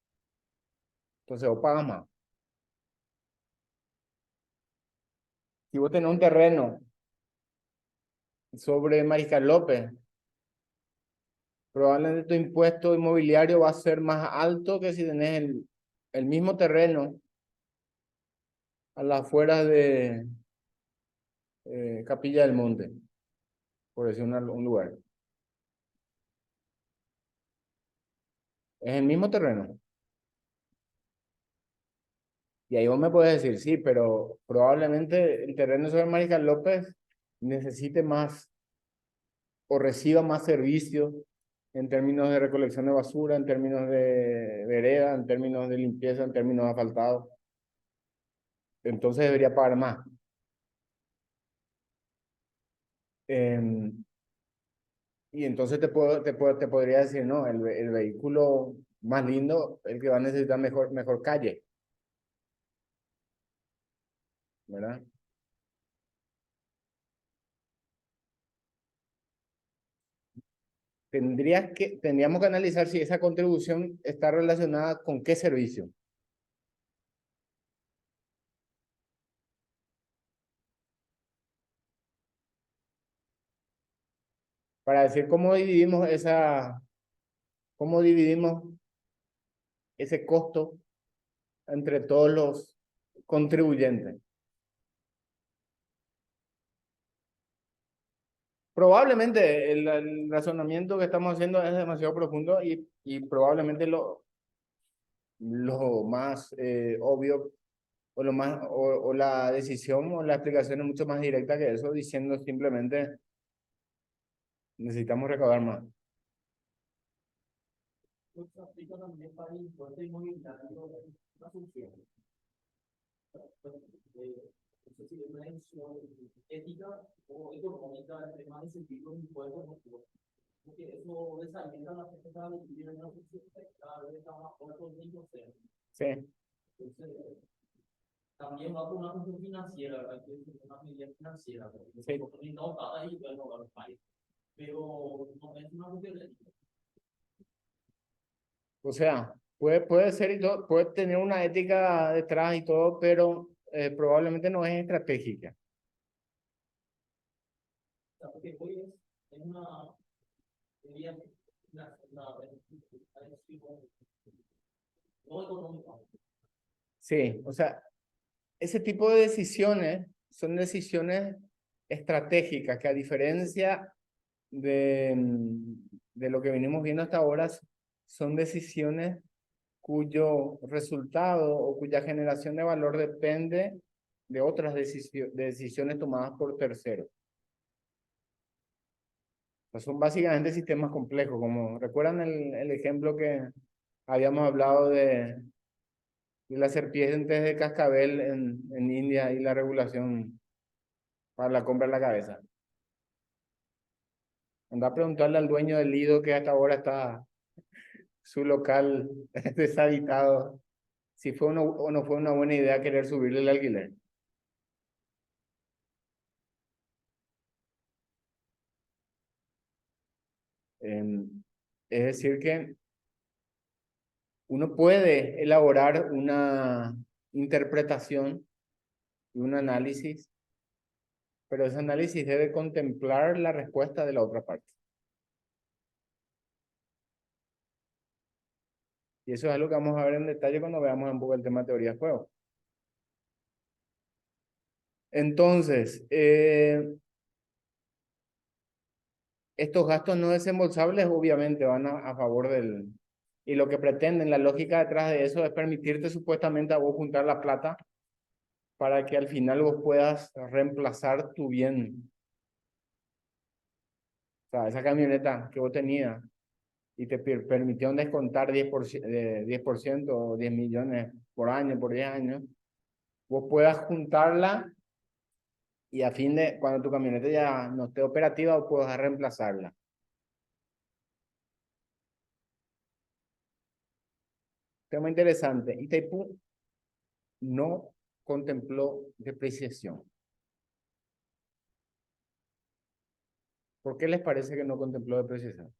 entonces vos pagas más. Si vos tenés un terreno sobre Mariscal López, probablemente tu impuesto inmobiliario va a ser más alto que si tenés el mismo terreno a las afueras de Capilla del Monte, por decir un lugar. Es el mismo terreno. Y ahí vos me puedes decir, sí, pero probablemente el terreno sobre Mariscal López necesite más o reciba más servicios en términos de recolección de basura, en términos de vereda, en términos de limpieza, en términos de asfaltado. Entonces debería pagar más. Y entonces te podría decir, no, el vehículo más lindo, el que va a necesitar mejor calle, ¿verdad? Tendríamos que analizar si esa contribución está relacionada con qué servicio. Para decir cómo dividimos ese costo entre todos los contribuyentes. Probablemente el razonamiento que estamos haciendo es demasiado profundo y probablemente lo más obvio o la decisión o la explicación es mucho más directa que eso, diciendo simplemente necesitamos recaudar más. Pues aplica también para el impuesto inmobiliario una función. No sé si es una decisión ética o económica, el tema de sentir los impuestos, porque eso desalienta a la gente para vivir en una función cada vez está más fuerte el 100%. Sí. Entonces, también va por una función financiera, ¿verdad? Que es una medida financiera, porque Sí. nosotros necesitamos cada y bueno, al país. Pero no es una función ética. O sea, puede ser y todo, puede tener una ética detrás y todo, pero probablemente no es estratégica. O sea, porque hoy es una medida no económica. Sí, o sea, ese tipo de decisiones son decisiones estratégicas que a diferencia de lo que venimos viendo hasta ahora, son decisiones cuyo resultado o cuya generación de valor depende de otras decisiones tomadas por terceros. O sea, son básicamente sistemas complejos, como recuerdan el ejemplo que habíamos hablado de las serpientes de cascabel en India y la regulación para la compra de la cabeza. Anda a preguntarle al dueño del Lido que hasta ahora está su local deshabitado, si fue o no fue una buena idea querer subirle el alquiler. Es decir que uno puede elaborar una interpretación y un análisis, pero ese análisis debe contemplar la respuesta de la otra parte. Y eso es algo que vamos a ver en detalle cuando veamos un poco el tema de teoría de juego. Entonces, estos gastos no desembolsables obviamente van a favor del... Y lo que pretenden, la lógica detrás de eso es permitirte supuestamente a vos juntar la plata para que al final vos puedas reemplazar tu bien. O sea, esa camioneta que vos tenías y te permitieron descontar 10% o 10 millones por año, por 10 años, vos puedas juntarla y a fin de, cuando tu camioneta ya no esté operativa, vos puedas reemplazarla. Tema interesante. Itaipú no contempló depreciación. ¿Por qué les parece que no contempló depreciación?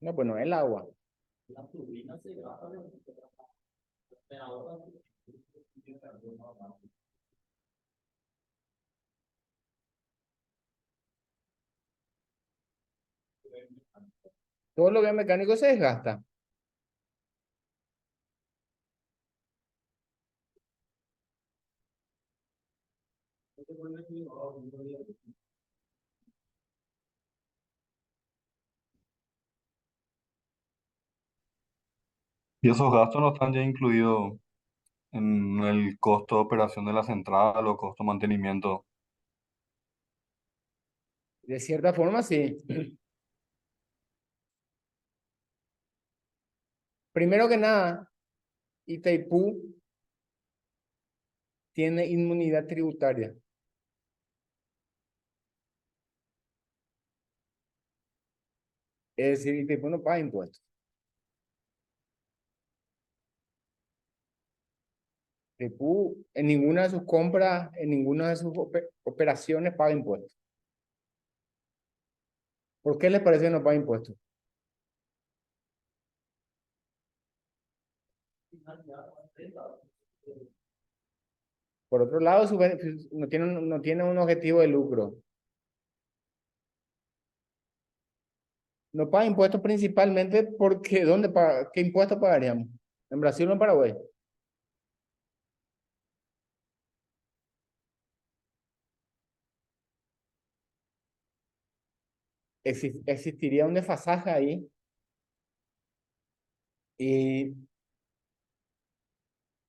No, bueno, el agua. La turbina se gasta en ahora. Todo lo biomecánico se desgasta. Y esos gastos no están ya incluidos en el costo de operación de la central o costo de mantenimiento. De cierta forma, sí. Primero que nada, Itaipú tiene inmunidad tributaria. Es decir, Itaipú no paga impuestos. Itaipú en ninguna de sus compras, en ninguna de sus operaciones paga impuestos. ¿Por qué les parece que no paga impuestos? Por otro lado, no tiene un objetivo de lucro. No paga impuestos principalmente porque ¿qué impuestos pagaríamos? ¿En Brasil o en Paraguay? Existiría un desfasaje ahí y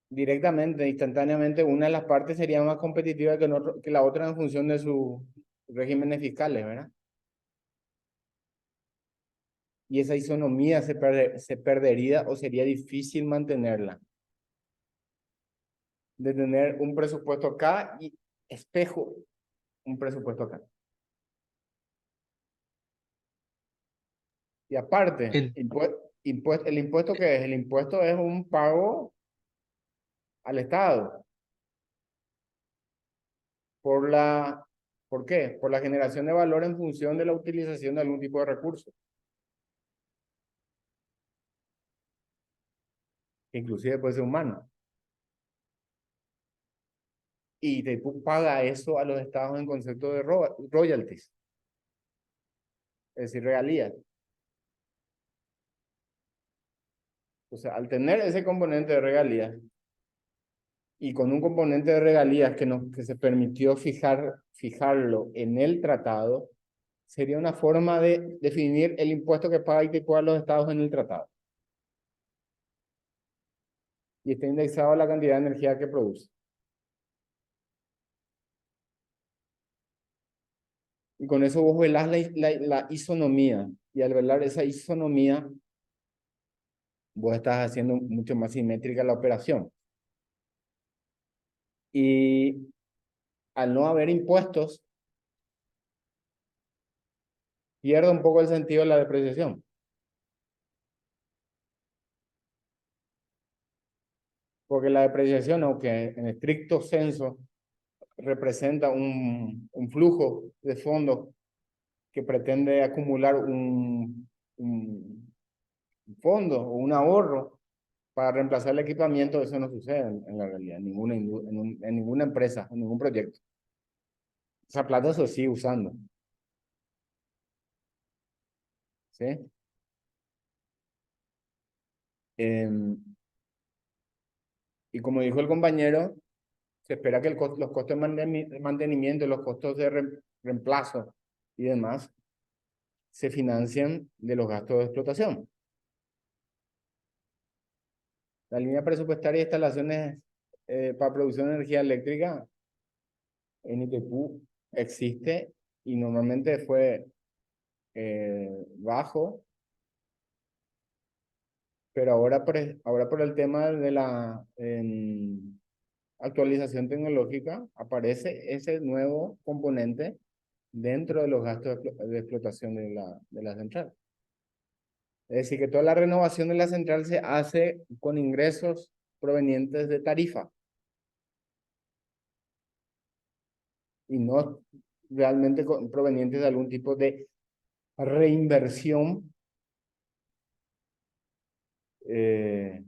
directamente, instantáneamente, una de las partes sería más competitiva que la otra en función de sus regímenes fiscales, ¿verdad? Y esa isonomía se perdería o sería difícil mantenerla. De tener un presupuesto acá y espejo un presupuesto acá. Y aparte, En- ¿el impuesto qué es? El impuesto es un pago al Estado por ¿por qué? Por la generación de valor en función de la utilización de algún tipo de recurso. Inclusive puede ser humano. Y te paga eso a los estados en concepto de royalties, es decir, regalías. O sea, al tener ese componente de regalías y con un componente de regalías que se permitió fijarlo en el tratado, sería una forma de definir el impuesto que paga Itaipú a los estados en el tratado. Y está indexado a la cantidad de energía que produce. Y con eso vos velás la isonomía. Y al velar esa isonomía, vos estás haciendo mucho más simétrica la operación. Y al no haber impuestos, pierde un poco el sentido de la depreciación. Porque la depreciación, aunque en estricto senso representa un flujo de fondos que pretende acumular un fondo o un ahorro para reemplazar el equipamiento, eso no sucede en la realidad, en ninguna empresa, en ningún proyecto. Esa plata se sigue usando. ¿Sí? Em, y como dijo el compañero, se espera que los costos de mantenimiento, los costos de reemplazo y demás se financien de los gastos de explotación. La línea presupuestaria de instalaciones para producción de energía eléctrica en ITQ existe y normalmente fue bajo, pero ahora por el tema de la actualización tecnológica aparece ese nuevo componente dentro de los gastos de explotación de la central. Es decir, que toda la renovación de la central se hace con ingresos provenientes de tarifa y no realmente provenientes de algún tipo de reinversión de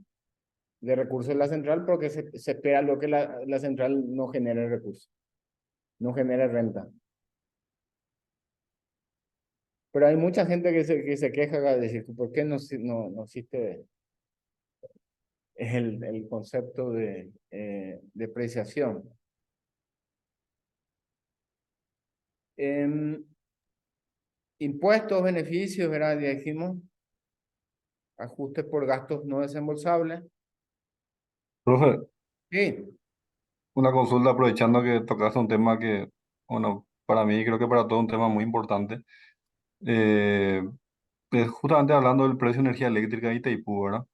recursos de la central, porque se espera lo que la central no genere recursos, no genere renta. Pero hay mucha gente que se queja de decir, ¿por qué no existe el concepto de depreciación? Impuestos, beneficios, ¿verdad? Ya dijimos, ajustes por gastos no desembolsables. Profe, Sí, una consulta aprovechando que tocaste un tema que, bueno, para mí creo que para todo un tema muy importante. Eh, Justamente hablando del precio de energía eléctrica de Itaipú, ¿verdad?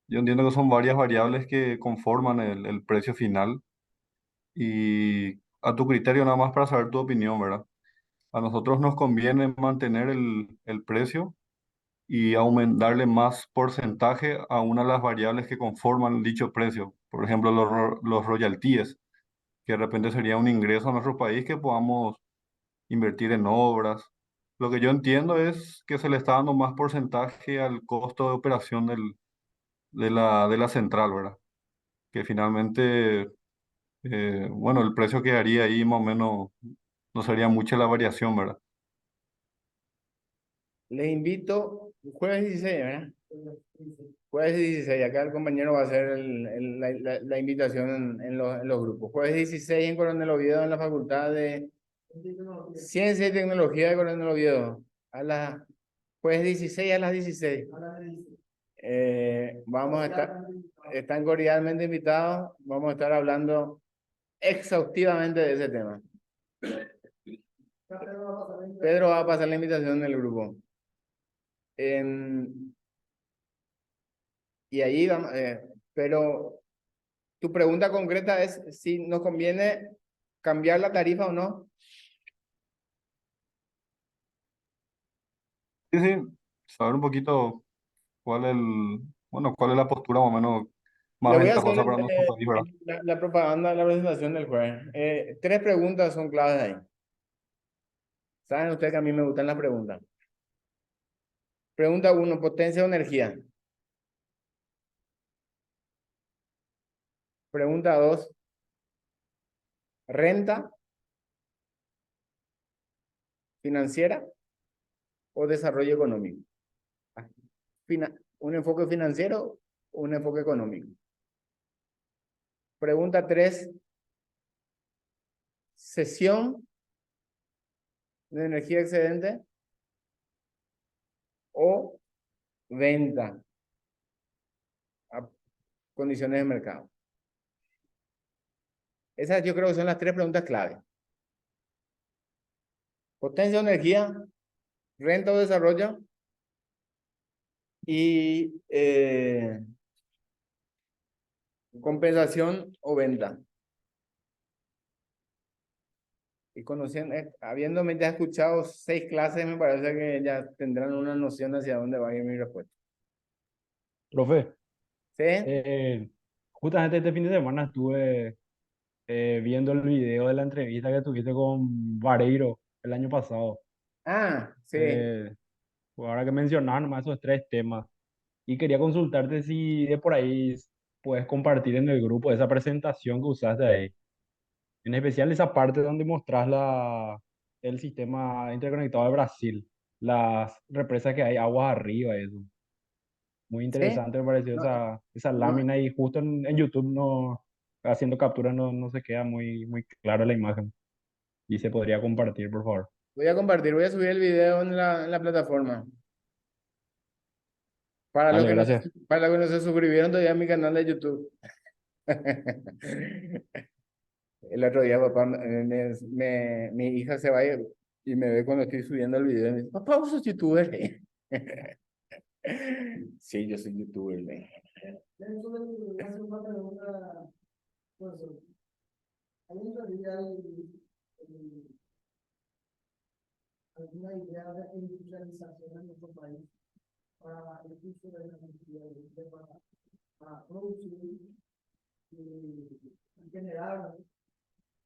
Yo entiendo que son varias variables que conforman el precio final y a tu criterio nada más para saber tu opinión, ¿verdad? A nosotros nos conviene mantener el precio y darle más porcentaje a una de las variables que conforman dicho precio. Por ejemplo, los royalties, que de repente sería un ingreso a nuestro país que podamos invertir en obras. Lo que yo entiendo es que se le está dando más porcentaje al costo de operación de la central, ¿verdad? Que finalmente, bueno, el precio quedaría ahí más o menos, no sería mucha la variación, ¿verdad? les invito, jueves 16, ¿verdad? Jueves 16, acá el compañero va a hacer la invitación en los grupos. Jueves 16 en Coronel Oviedo, en la Facultad de Ciencia y Tecnología de Coronel Oviedo. Jueves 16 a las 16. Vamos a estar, están cordialmente invitados, vamos a estar hablando exhaustivamente de ese tema. Pedro va a pasar la invitación en el grupo. Y ahí vamos, pero tu pregunta concreta es si nos conviene cambiar la tarifa o no. Sí, sí, saber un poquito cuál es bueno, cuál es la postura más o menos más Le voy a hacer ventajosa para nuestro país, ¿verdad? la propaganda, la presentación del jueves. Tres preguntas son claves ahí. Saben ustedes que a mí me gustan las preguntas. Pregunta 1, potencia o energía. Pregunta 2, renta financiera o desarrollo económico. Un enfoque financiero o un enfoque económico. Pregunta 3, cesión de energía excedente o venta a condiciones de mercado. Esas yo creo que son las tres preguntas clave. Potencia o energía, renta o desarrollo y compensación o venta. Y conociendo, habiéndome ya escuchado 6 clases, me parece que ya tendrán una noción hacia dónde va a ir mi respuesta. Profe, ¿Sí? justamente este fin de semana estuve viendo el video de la entrevista que tuviste con Vareiro el año pasado. Ah, sí. Ahora que mencionaban nomás esos tres temas, Y quería consultarte si de por ahí puedes compartir en el grupo esa presentación que usaste ahí. En especial esa parte donde mostrás el sistema interconectado de Brasil, las represas que hay aguas arriba y eso. Muy Sí, interesante me pareció no, esa no, lámina y justo en YouTube no, haciendo captura no se queda muy clara la imagen y se podría compartir, por favor. voy a compartir, voy a subir el video en la plataforma. Para los Dale, que no, gracias. para los que no se suscribieron todavía a mi canal de YouTube. El otro día, papá, mi hija se va y me ve cuando estoy subiendo el video y me dice, papá, vos sos youtuber. Sí, yo soy youtuber. Dentro de la segunda pregunta, pues, ¿hay en realidad alguna idea de industrialización en nuestro país para el uso de la energía eléctrica para producir y generar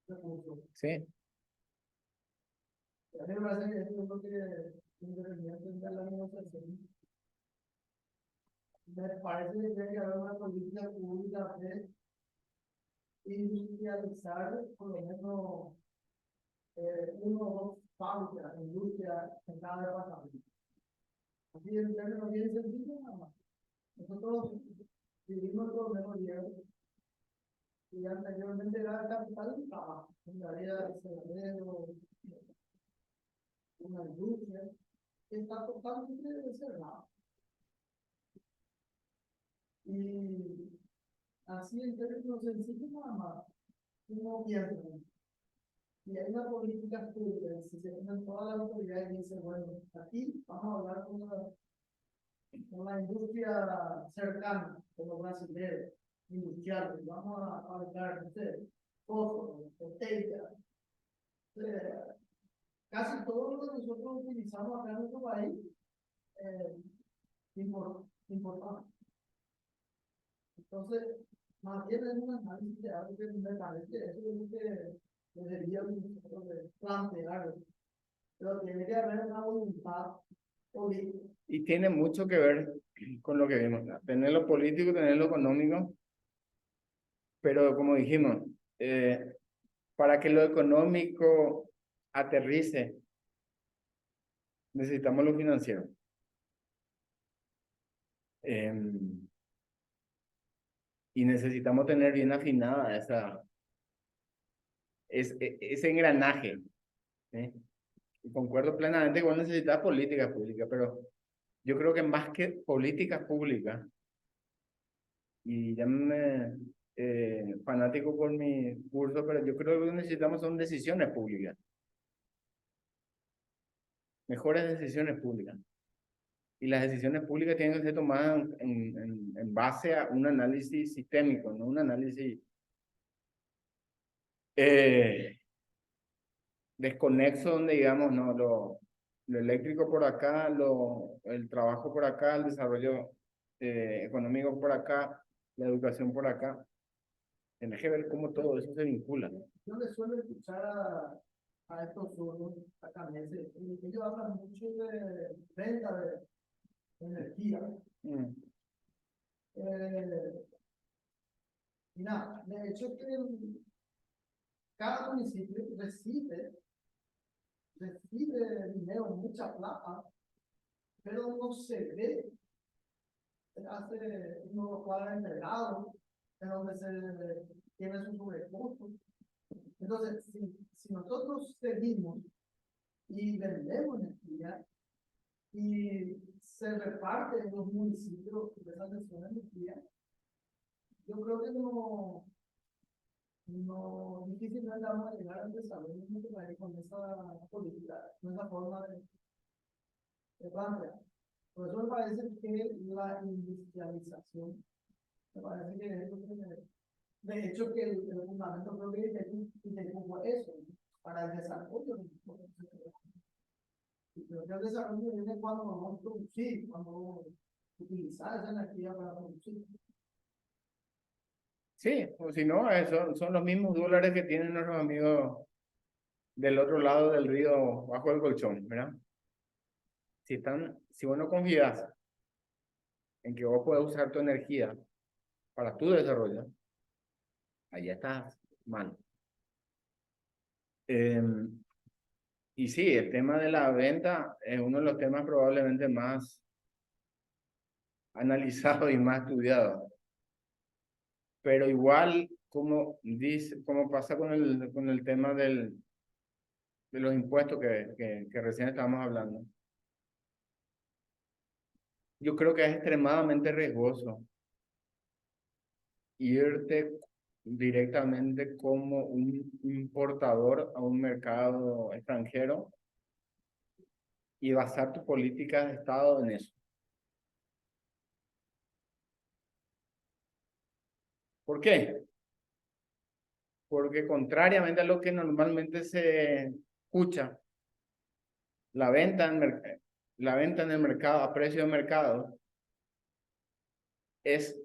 recursos? Sí, A mí me parece que eso es lo que independiente de la negociación. Me parece que tiene que haber una política pública de industrializar por lo menos uno o dos fábricas, industrias en cada departamento. Así en términos bien sencillos, nada más. Nosotros vivimos por lo menos y anteriormente era capital de trabajo, en la área de cerrero, una industria, que está totalmente cerrada. Y así en términos sencillos, nada más, uno piensa. Y hay una política pública, si se ponen todas las autoridades y dicen, bueno, aquí vamos a hablar con la industria cercana, con los brasileños, industriales, vamos a hablar, no sé, fósforo, botella, casi todo lo que nosotros utilizamos acá en nuestro país, eh, importante. Entonces, más bien es un análisis de algo que me parece, eso es lo que deberíamos plantear, pero tiene que haber una voluntad política. y tiene mucho que ver con lo que vimos, ¿no? Tener lo político, tener lo económico, pero como dijimos, para que lo económico aterrice, necesitamos lo financiero. Y necesitamos tener bien afinada ese engranaje. ¿Sí? Y concuerdo plenamente que vos necesitas políticas públicas, pero yo creo que más que políticas públicas, y llámame fanático por mi curso, pero yo creo que lo que necesitamos son decisiones públicas, mejores decisiones públicas. Y las decisiones públicas tienen que ser tomadas en base a un análisis sistémico, no un análisis desconexo donde digamos, no, lo eléctrico por acá, el trabajo por acá, el desarrollo económico por acá, la educación por acá. Tienes que ver cómo todo eso se vincula. Yo le suelo escuchar a estos zurdos acá, ellos hablan mucho de venta de energía. Mm. Y nada, de hecho que cada municipio recibe dinero, mucha plata, pero no se ve, hace unos cuadros entregados, en donde se tiene sus sobrecostos. Entonces, si nosotros seguimos y vendemos energía y se reparte en los municipios de esa gestión de energía, yo creo que difícilmente vamos a llegar al desarrollo con esa política, con esa forma de plantear. Por eso me parece que la industrialización, me parece que es lo que, de hecho, que el fundamento creo que es como eso, para el desarrollo. Y creo que el desarrollo viene cuando vamos a producir, cuando vamos a utilizar esa energía para producir. Sí, o si no, son los mismos dólares que tienen nuestros amigos del otro lado del río, bajo el colchón, ¿verdad? Si vos no confías en que vos puedes usar tu energía para tu desarrollo, ahí estás mal. Y sí, el tema de la venta es uno de los temas probablemente más analizado y más estudiado. Pero igual, como pasa con el tema de los impuestos que recién estábamos hablando, yo creo que es extremadamente riesgoso irte directamente como un importador a un mercado extranjero y basar tu política de Estado en eso. ¿Por qué? Porque contrariamente a lo que normalmente se escucha, la venta la venta en el mercado a precio de mercado es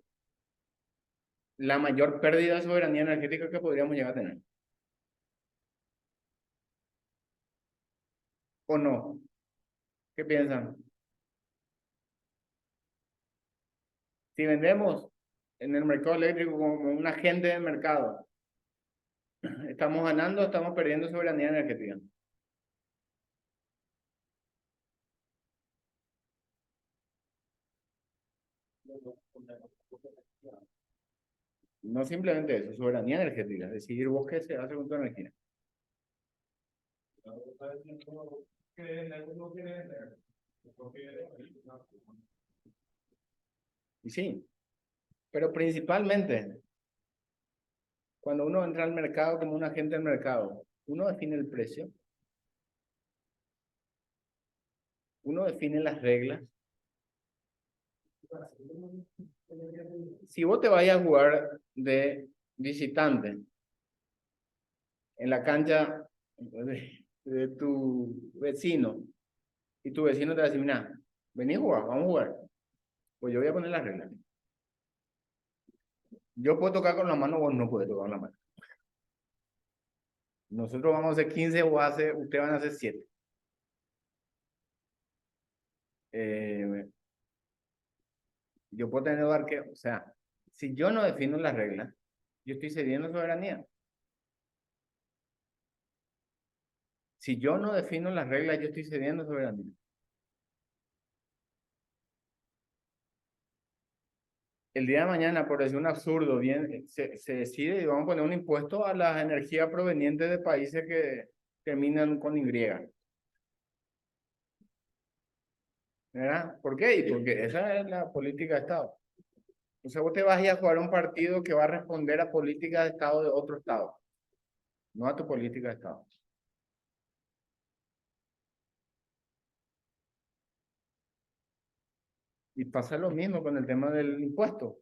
la mayor pérdida de soberanía energética que podríamos llegar a tener. ¿O no? ¿Qué piensan? Si vendemos en el mercado eléctrico como un agente de mercado, ¿estamos ganando o estamos perdiendo soberanía energética? No simplemente eso, soberanía energética, decidir vos qué se hace con tu energía. Y sí, pero principalmente, cuando uno entra al mercado como un agente del mercado, uno define el precio, uno define las reglas. Si vos te vayas a jugar de visitante en la cancha de tu vecino y tu vecino te va a decir, mira, vení a jugar, vamos a jugar. Pues yo voy a poner las reglas. Yo puedo tocar con la mano, vos no puedes tocar con la mano. Nosotros vamos a hacer 15, ustedes van a hacer 7. Yo puedo tener arqueo, o sea, si yo no defino las reglas, yo estoy cediendo soberanía. Si yo no defino las reglas, yo estoy cediendo soberanía. El día de mañana, por decir un absurdo, bien, se decide y vamos a poner un impuesto a las energías provenientes de países que terminan con Y. ¿Verdad? ¿Por qué? Y porque esa es la política de Estado. O sea, vos te vas a ir a jugar a un partido que va a responder a política de Estado de otro Estado, no a tu política de Estado. Y pasa lo mismo con el tema del impuesto.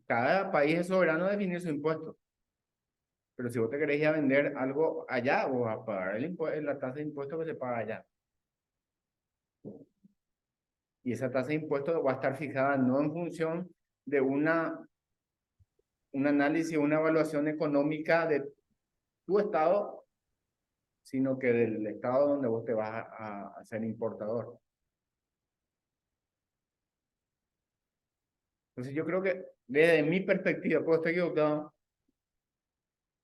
Cada país es soberano de definir su impuesto. Pero si vos te querés ir a vender algo allá, vos vas a pagar la tasa de impuesto que se paga allá. Y esa tasa de impuesto va a estar fijada no en función de un análisis, una evaluación económica de tu estado, sino que del estado donde vos te vas a ser importador. Entonces yo creo que desde mi perspectiva, puedo estar equivocado,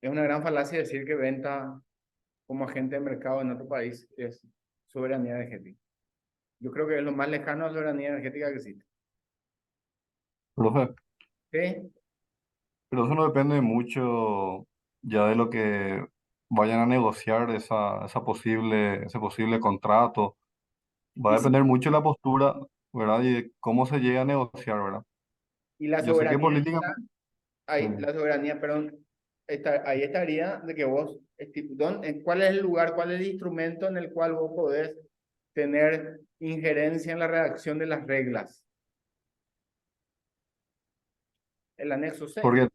es una gran falacia decir que venta como agente de mercado en otro país es soberanía energética. Yo creo que es lo más lejano a la soberanía energética que existe. Profe, ¿Sí? pero eso no depende mucho ya de lo que vayan a negociar ese posible contrato. Va a Y, sí, depender mucho de la postura, ¿verdad? Y de cómo se llega a negociar, ¿verdad? y la Yo sé que soberanía políticamente... está ahí, la soberanía, perdón, ahí estaría de que vos, ¿cuál es el lugar, cuál es el instrumento en el cual vos podés tener injerencia en la redacción de las reglas? El anexo 6. Porque,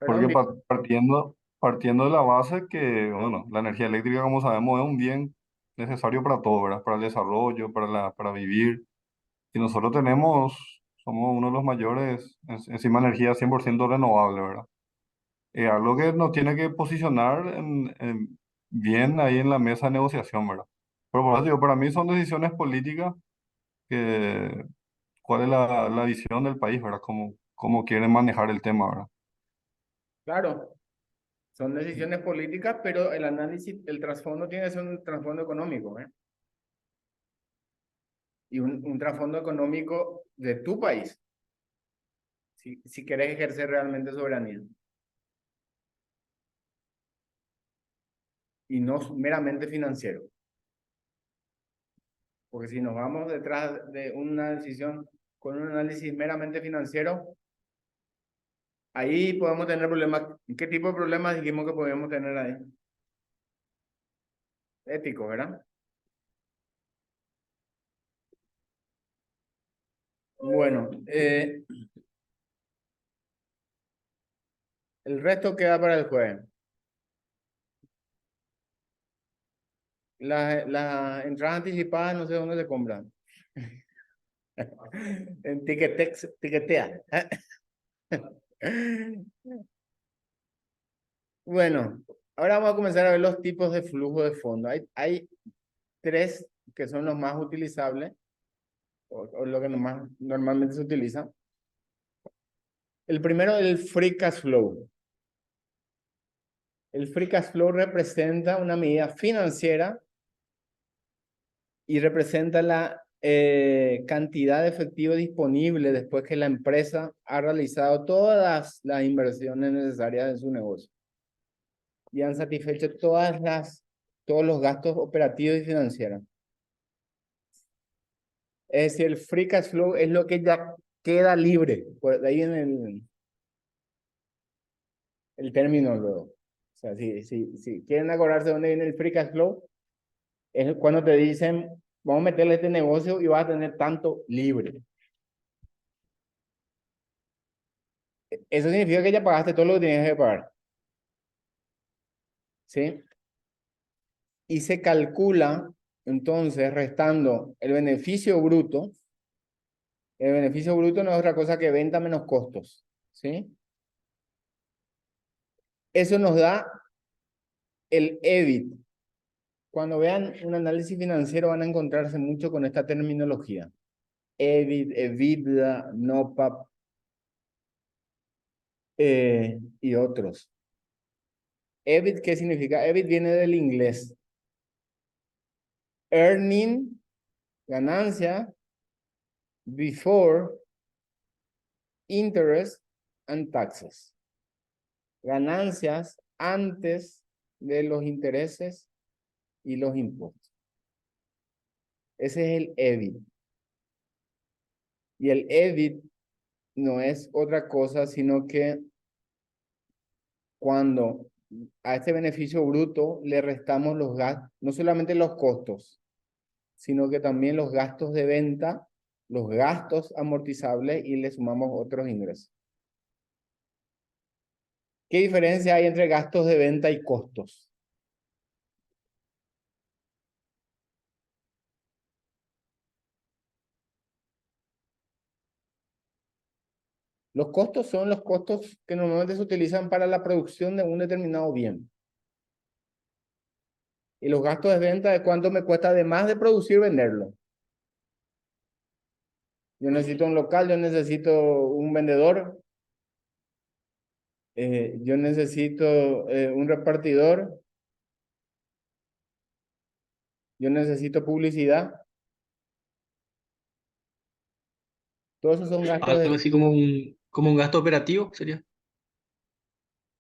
Perdón, partiendo de la base que, bueno, la energía eléctrica, como sabemos, es un bien necesario para todo, ¿verdad? Para el desarrollo, para vivir. Y nosotros somos uno de los mayores, encima energía 100% renovable, ¿verdad? es algo que nos tiene que posicionar bien ahí en la mesa de negociación, ¿verdad? Pero por eso digo, para mí son decisiones políticas que, cuál es la visión del país, ¿verdad? Cómo quieren manejar el tema, ¿verdad? Claro, son decisiones políticas, pero el análisis, el trasfondo tiene que ser un trasfondo económico, ¿eh? Y un trasfondo económico de tu país, si querés ejercer realmente soberanía. Y no meramente financiero. Porque si nos vamos detrás de una decisión con un análisis meramente financiero, ahí podemos tener problemas. ¿Qué tipo de problemas dijimos que podemos tener ahí? Éticos, ¿verdad? Bueno, el resto queda para el jueves. Las entradas anticipadas no sé dónde se compran. En Ticketex, Ticketea. Bueno, ahora vamos a comenzar a ver los tipos de flujo de fondo. Hay tres que son los más utilizables, o lo que más normalmente se utiliza. El primero es el free cash flow. El free cash flow representa una medida financiera y representa la cantidad de efectivo disponible después que la empresa ha realizado todas las inversiones necesarias en su negocio y han satisfecho todos los gastos operativos y financieros. Es decir, el free cash flow es lo que ya queda libre. Por ahí en el término luego. O sea, si quieren acordarse de dónde viene el free cash flow, es cuando te dicen, vamos a meterle este negocio y vas a tener tanto libre. Eso significa que ya pagaste todo lo que tenías que pagar. ¿Sí? Y se calcula, entonces, restando el beneficio bruto. El beneficio bruto no es otra cosa que venta menos costos. ¿Sí? Eso nos da el EBIT. Cuando vean un análisis financiero van a encontrarse mucho con esta terminología. EBIT, EBITDA, NOPAP y otros. EBIT, ¿qué significa? EBIT viene del inglés. Earning, ganancia, before interest and taxes. Ganancias antes de los intereses y los impuestos. Ese es el EBIT. Y el EBIT no es otra cosa, sino que cuando a este beneficio bruto le restamos los gastos, no solamente los costos, sino que también los gastos de venta, los gastos amortizables y le sumamos otros ingresos. ¿Qué diferencia hay entre gastos de venta y costos? Los costos son los costos que normalmente se utilizan para la producción de un determinado bien. Y los gastos de venta es cuánto me cuesta además de producir venderlo. Yo necesito un local, yo necesito un vendedor, yo necesito un repartidor, yo necesito publicidad. Todos esos son gastos Algo de... así como un gasto operativo sería.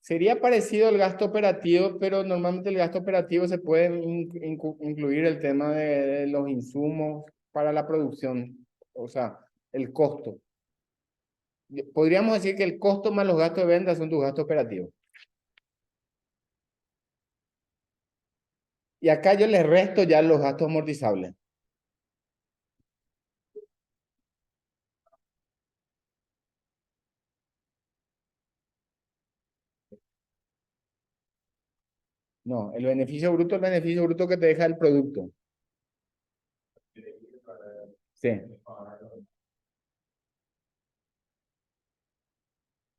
Sería parecido al gasto operativo, pero normalmente el gasto operativo se puede incluir el tema de los insumos para la producción, o sea, el costo. Podríamos decir que el costo más los gastos de venta son tus gastos operativos. Y acá yo les resto ya los gastos amortizables. No, el beneficio bruto es el beneficio bruto que te deja el producto. Sí.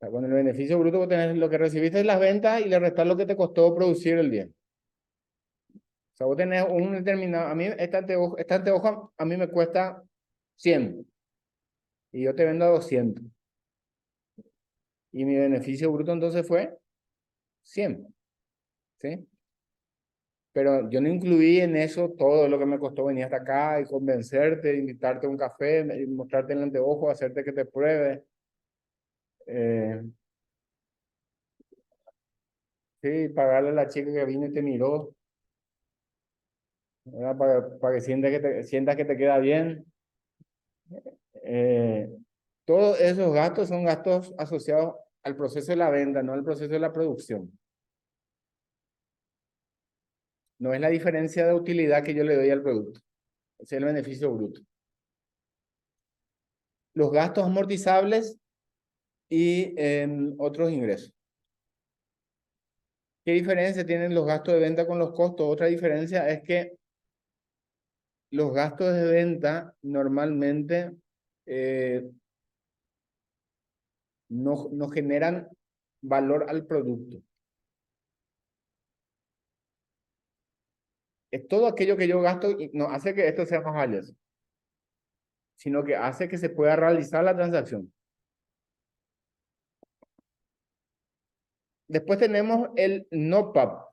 sea, con el beneficio bruto vos tenés lo que recibiste de las ventas y le restás lo que te costó producir el bien. O sea, vos tenés un determinado, a mí esta anteojo a mí me cuesta 100 y yo te vendo a 200. Y mi beneficio bruto entonces fue 100, ¿sí? Pero yo no incluí en eso todo lo que me costó venir hasta acá y convencerte, invitarte a un café, mostrarte el anteojo, hacerte que te pruebe. Sí, pagarle a la chica que vino y te miró, ¿verdad? Para que sientas que te queda bien. Eh, Todos esos gastos son gastos asociados al proceso de la venta, no al proceso de la producción. No es la diferencia de utilidad que yo le doy al producto. Ese es el beneficio bruto. Los gastos amortizables y otros ingresos. ¿Qué diferencia tienen los gastos de venta con los costos? Otra diferencia es que los gastos de venta normalmente no generan valor al producto. Es todo aquello que yo gasto y no hace que esto sea más valioso, sino que hace que se pueda realizar la transacción. Después tenemos el NOPAP,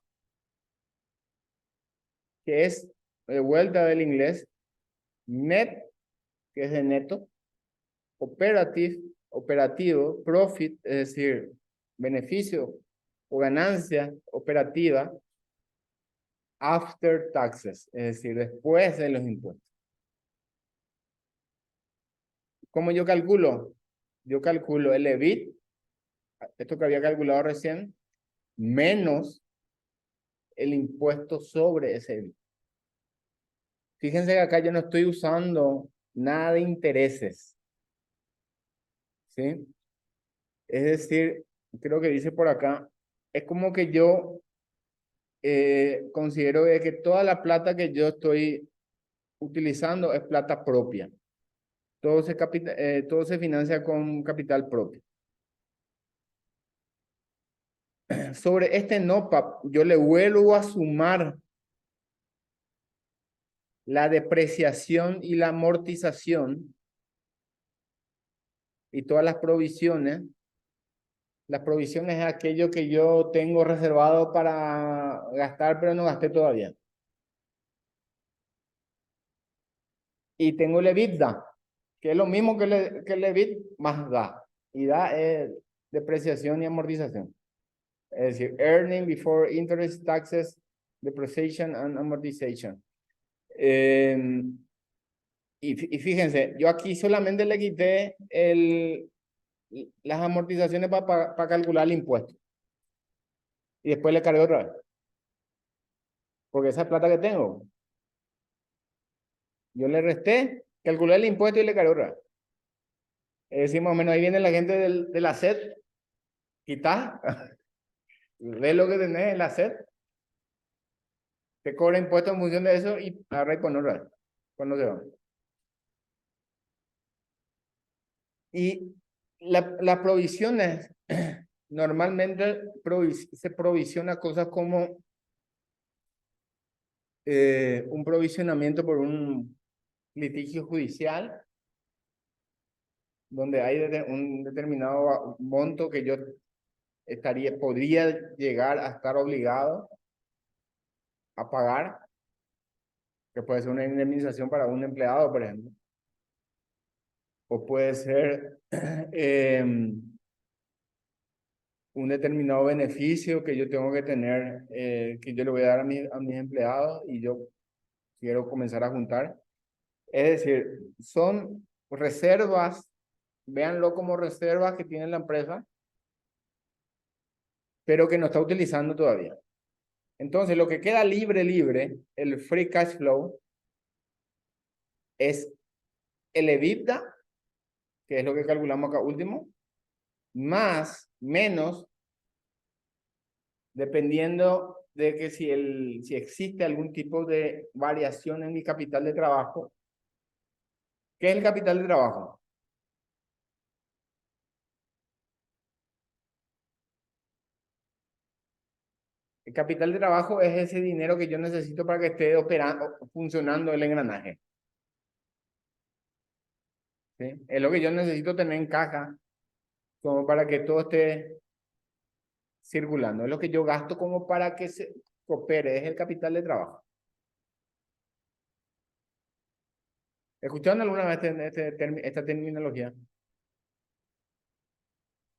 que es de vuelta del inglés, net, que es de neto, operativo, profit, es decir, beneficio o ganancia operativa, after taxes, es decir, después de los impuestos. ¿Cómo yo calculo? Yo calculo el EBIT, esto que había calculado recién, menos el impuesto sobre ese EBIT. Fíjense que acá yo no estoy usando nada de intereses, ¿sí? Es decir, creo que dice por acá, es como que yo considero que toda la plata que yo estoy utilizando es plata propia. Todo se financia con capital propio. Sobre este NOPAP, yo le vuelvo a sumar la depreciación y la amortización y todas las provisiones. Las provisiones es aquello que yo tengo reservado para gastar, pero no gasté todavía. Y tengo el EBITDA, que es lo mismo que el EBIT más DA. Y DA es depreciación y amortización. Es decir, earning before interest, taxes, depreciation and amortization. Y fíjense, yo aquí solamente le quité las amortizaciones para calcular el impuesto. Y después le cargué otra vez. Porque esa es plata que tengo. Yo le resté, calculé el impuesto y le cargué otra vez. Es decir, más o menos ahí viene la gente de la SED. Quitá, ve lo que tenés en la SED. Te cobra impuestos en función de eso y agarra con otra vez. Cuando se va. Y las provisiones, normalmente se provisiona cosas como un provisionamiento por un litigio judicial, donde hay un determinado monto que yo podría llegar a estar obligado a pagar, que puede ser una indemnización para un empleado, por ejemplo, o puede ser un determinado beneficio que yo tengo que tener, que yo le voy a dar a mis empleados y yo quiero comenzar a juntar. Es decir, son reservas, véanlo como reservas que tiene la empresa, pero que no está utilizando todavía. Entonces, lo que queda libre, el free cash flow, es el EBITDA, que es lo que calculamos acá último, menos, dependiendo de que si existe algún tipo de variación en mi capital de trabajo. ¿Qué es el capital de trabajo? El capital de trabajo es ese dinero que yo necesito para que esté operando, funcionando el engranaje. ¿Sí? Es lo que yo necesito tener en caja como para que todo esté circulando. Es lo que yo gasto como para que se opere. Es el capital de trabajo. ¿Escucharon alguna vez esta terminología?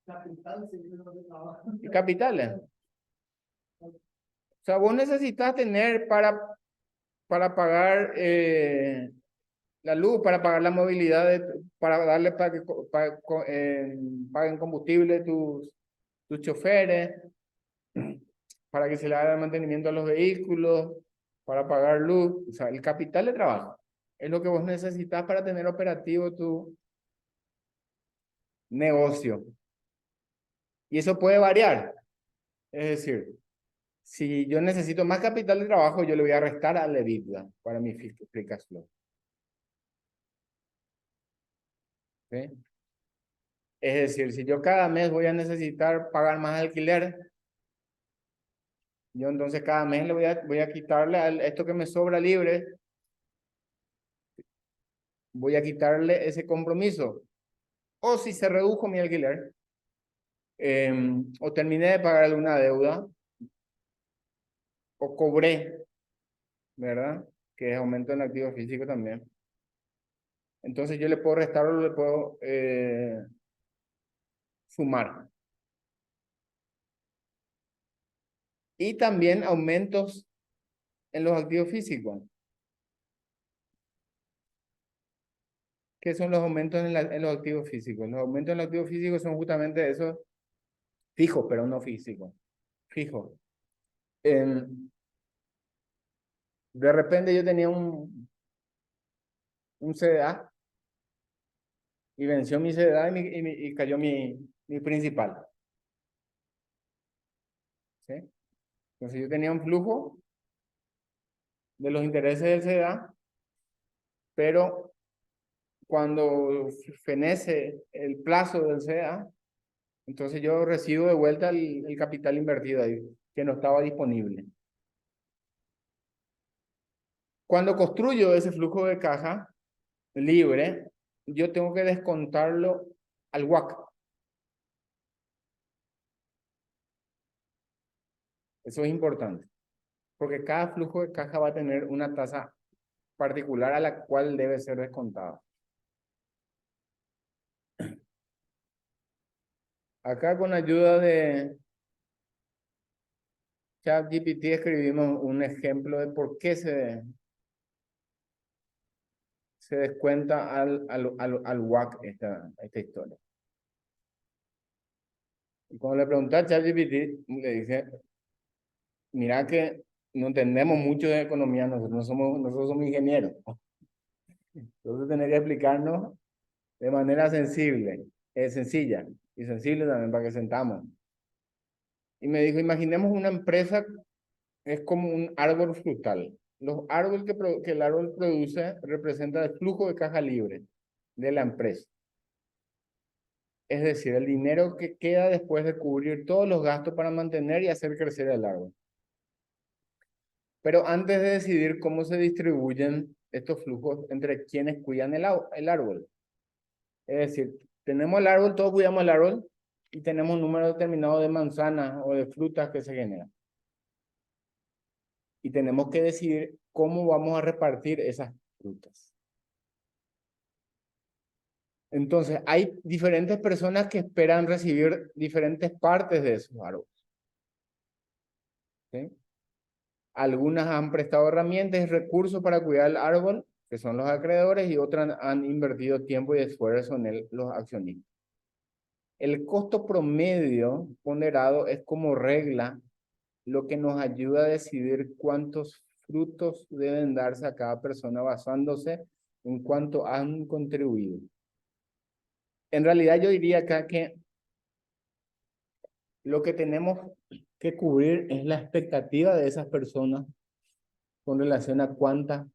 Capital, sí, es lo que trabaja. ¿Y capitales? O sea, vos necesitas tener para pagar la luz, para pagar la movilidad, para darle para que paguen combustible tus choferes, para que se le haga el mantenimiento a los vehículos, para pagar luz. O sea, el capital de trabajo es lo que vos necesitas para tener operativo tu negocio. Y eso puede variar. Es decir, si yo necesito más capital de trabajo, yo le voy a restar al EBITDA para mi free cash flow. ¿Sí? Es decir, si yo cada mes voy a necesitar pagar más alquiler, yo entonces cada mes le voy a quitarle a esto que me sobra libre, voy a quitarle ese compromiso. O si se redujo mi alquiler, o terminé de pagar alguna deuda, o cobré, ¿verdad? Que es aumento en activo físico también. Entonces yo le puedo restar o le puedo sumar. Y también aumentos en los activos físicos. ¿Qué son los aumentos en los activos físicos? Los aumentos en los activos físicos son justamente esos fijos, pero no físicos. Fijos. De repente yo tenía un CDA y venció mi CDA y cayó mi principal. ¿Sí? Entonces yo tenía un flujo de los intereses del CDA, pero cuando fenece el plazo del CDA, entonces yo recibo de vuelta el capital invertido ahí, que no estaba disponible. Cuando construyo ese flujo de caja libre, yo tengo que descontarlo al WACC. Eso es importante, porque cada flujo de caja va a tener una tasa particular a la cual debe ser descontado. Acá con ayuda de ChatGPT escribimos un ejemplo de por qué se descuenta al WACC esta historia. Y cuando le pregunté a ChatGPT, le dije, mira que no entendemos mucho de economía, nosotros somos ingenieros. Entonces tener que explicarnos de manera sencilla y sensible también para que sentamos. Y me dijo, imaginemos una empresa, es como un árbol frutal. Los árboles que el árbol produce representan el flujo de caja libre de la empresa. Es decir, el dinero que queda después de cubrir todos los gastos para mantener y hacer crecer el árbol. Pero antes de decidir cómo se distribuyen estos flujos entre quienes cuidan el árbol. Es decir, tenemos el árbol, todos cuidamos el árbol y tenemos un número determinado de manzanas o de frutas que se generan. Y tenemos que decidir cómo vamos a repartir esas frutas. Entonces, hay diferentes personas que esperan recibir diferentes partes de esos árboles. ¿Sí? Algunas han prestado herramientas y recursos para cuidar el árbol, que son los acreedores, y otras han invertido tiempo y esfuerzo en él, los accionistas. El costo promedio ponderado es como regla lo que nos ayuda a decidir cuántos frutos deben darse a cada persona basándose en cuánto han contribuido. En realidad yo diría acá que lo que tenemos que cubrir es la expectativa de esas personas con relación a cuántas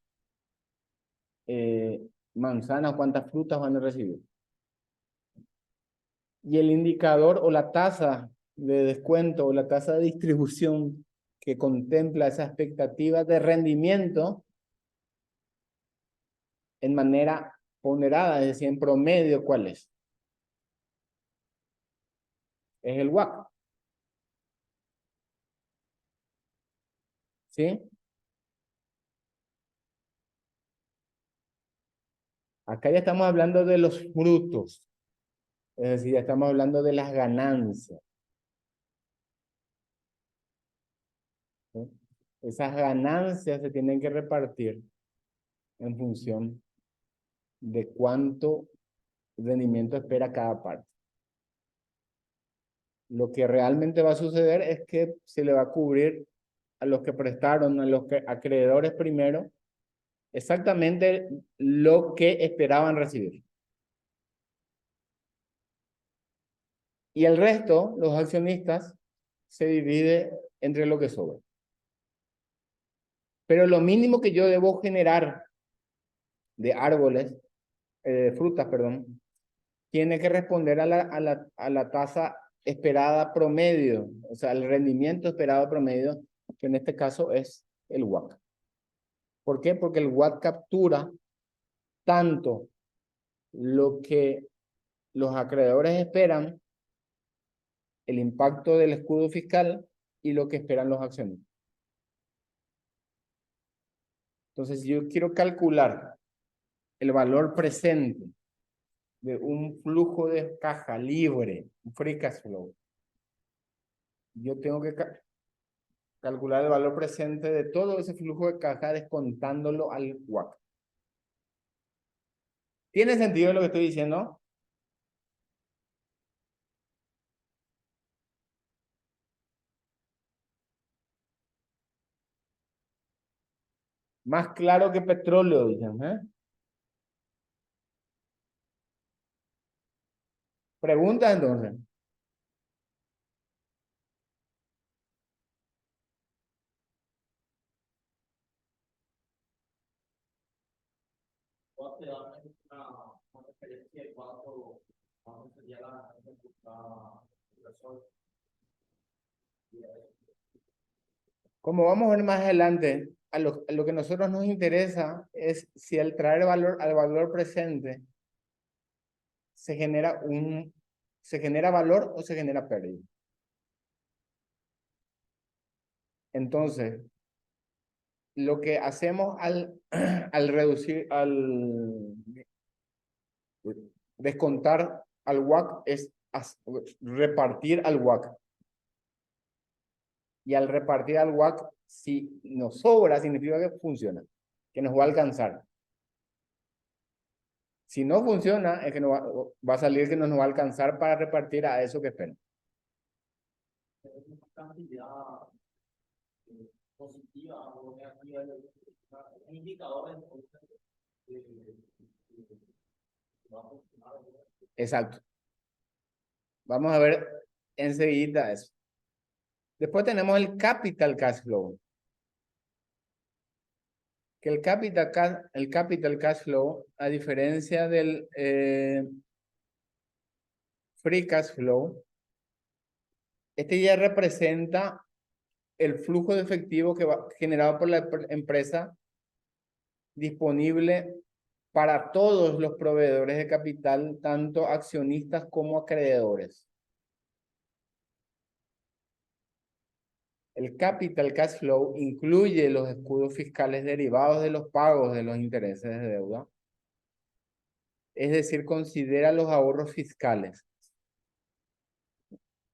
manzanas, cuántas frutas van a recibir. Y el indicador o la tasa de descuento o la tasa de distribución que contempla esa expectativa de rendimiento en manera ponderada, es decir, en promedio, ¿cuál es? Es el WACC. ¿Sí? Acá ya estamos hablando de los frutos, es decir, ya estamos hablando de las ganancias. ¿Sí? Esas ganancias se tienen que repartir en función de cuánto rendimiento espera cada parte. Lo que realmente va a suceder es que se le va a cubrir a los que prestaron, a los acreedores primero, exactamente lo que esperaban recibir. Y el resto, los accionistas, se divide entre lo que sobra. Pero lo mínimo que yo debo generar de árboles, frutas, perdón, tiene que responder a la tasa esperada promedio, o sea, el rendimiento esperado promedio, que en este caso es el WACC. ¿Por qué? Porque el WACC captura tanto lo que los acreedores esperan, el impacto del escudo fiscal y lo que esperan los accionistas. Entonces, si yo quiero calcular el valor presente de un flujo de caja libre, un free cash flow, yo tengo que calcular el valor presente de todo ese flujo de caja descontándolo al WACC. ¿Tiene sentido lo que estoy diciendo? Más claro que petróleo, dicen, ¿eh? Pregunta entonces. ¿Cuál te da una referencia de cuánto sería la inversión? Como vamos a ver más adelante, a lo que a nosotros nos interesa es si al traer valor al valor presente se genera valor o se genera pérdida. Entonces, lo que hacemos al descontar al WACC es repartir al WACC. Y al repartir al WACC, si nos sobra, significa que funciona, que nos va a alcanzar. Si no funciona, es que no va a salir que no nos va a alcanzar para repartir a eso que esperan. Es una cantidad positiva o negativa, un indicador va a funcionar. Exacto. Vamos a ver enseguida eso. Después tenemos el capital cash flow. Que el capital cash flow, a diferencia del free cash flow, este ya representa el flujo de efectivo que va generado por la empresa disponible para todos los proveedores de capital, tanto accionistas como acreedores. El capital cash flow incluye los escudos fiscales derivados de los pagos de los intereses de deuda. Es decir, considera los ahorros fiscales.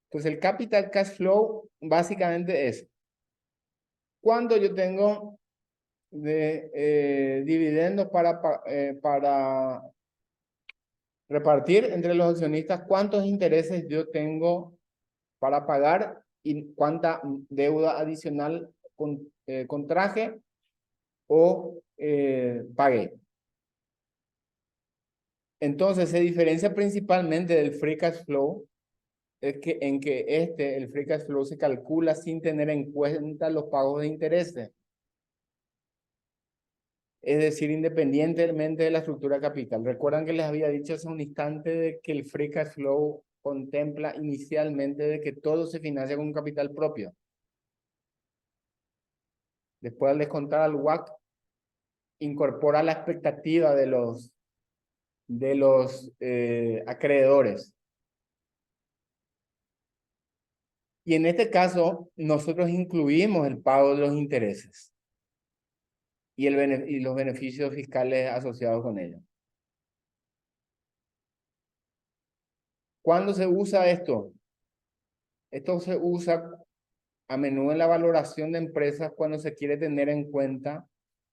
Entonces, el capital cash flow básicamente es cuando yo tengo de dividendos para repartir entre los accionistas, cuántos intereses yo tengo para pagar y cuánta deuda adicional contraje o pagué. Entonces, se diferencia principalmente del free cash flow, es que el free cash flow se calcula sin tener en cuenta los pagos de intereses. Es decir, independientemente de la estructura capital. Recuerdan que les había dicho hace un instante de que el free cash flow contempla inicialmente de que todo se financia con capital propio. Después al descontar al WACC, incorpora la expectativa de los acreedores. Y en este caso, nosotros incluimos el pago de los intereses y los beneficios fiscales asociados con ello. ¿Cuándo se usa esto? Esto se usa a menudo en la valoración de empresas cuando se quiere tener en cuenta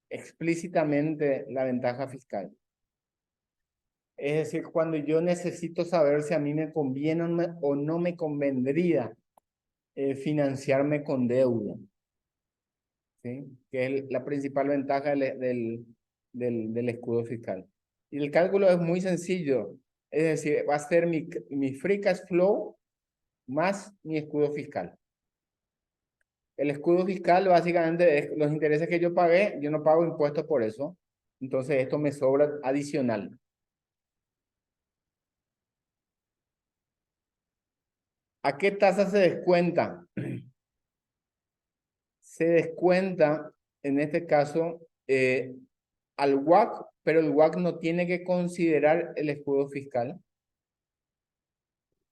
explícitamente la ventaja fiscal. Es decir, cuando yo necesito saber si a mí me conviene o no me convendría financiarme con deuda, ¿sí? Que es la principal ventaja del escudo fiscal. Y el cálculo es muy sencillo, es decir, va a ser mi free cash flow más mi escudo fiscal. El escudo fiscal básicamente es los intereses que yo pagué, yo no pago impuestos por eso, entonces esto me sobra adicional. ¿A qué tasa se descuenta? Se descuenta, en este caso, al WACC, pero el WACC no tiene que considerar el escudo fiscal.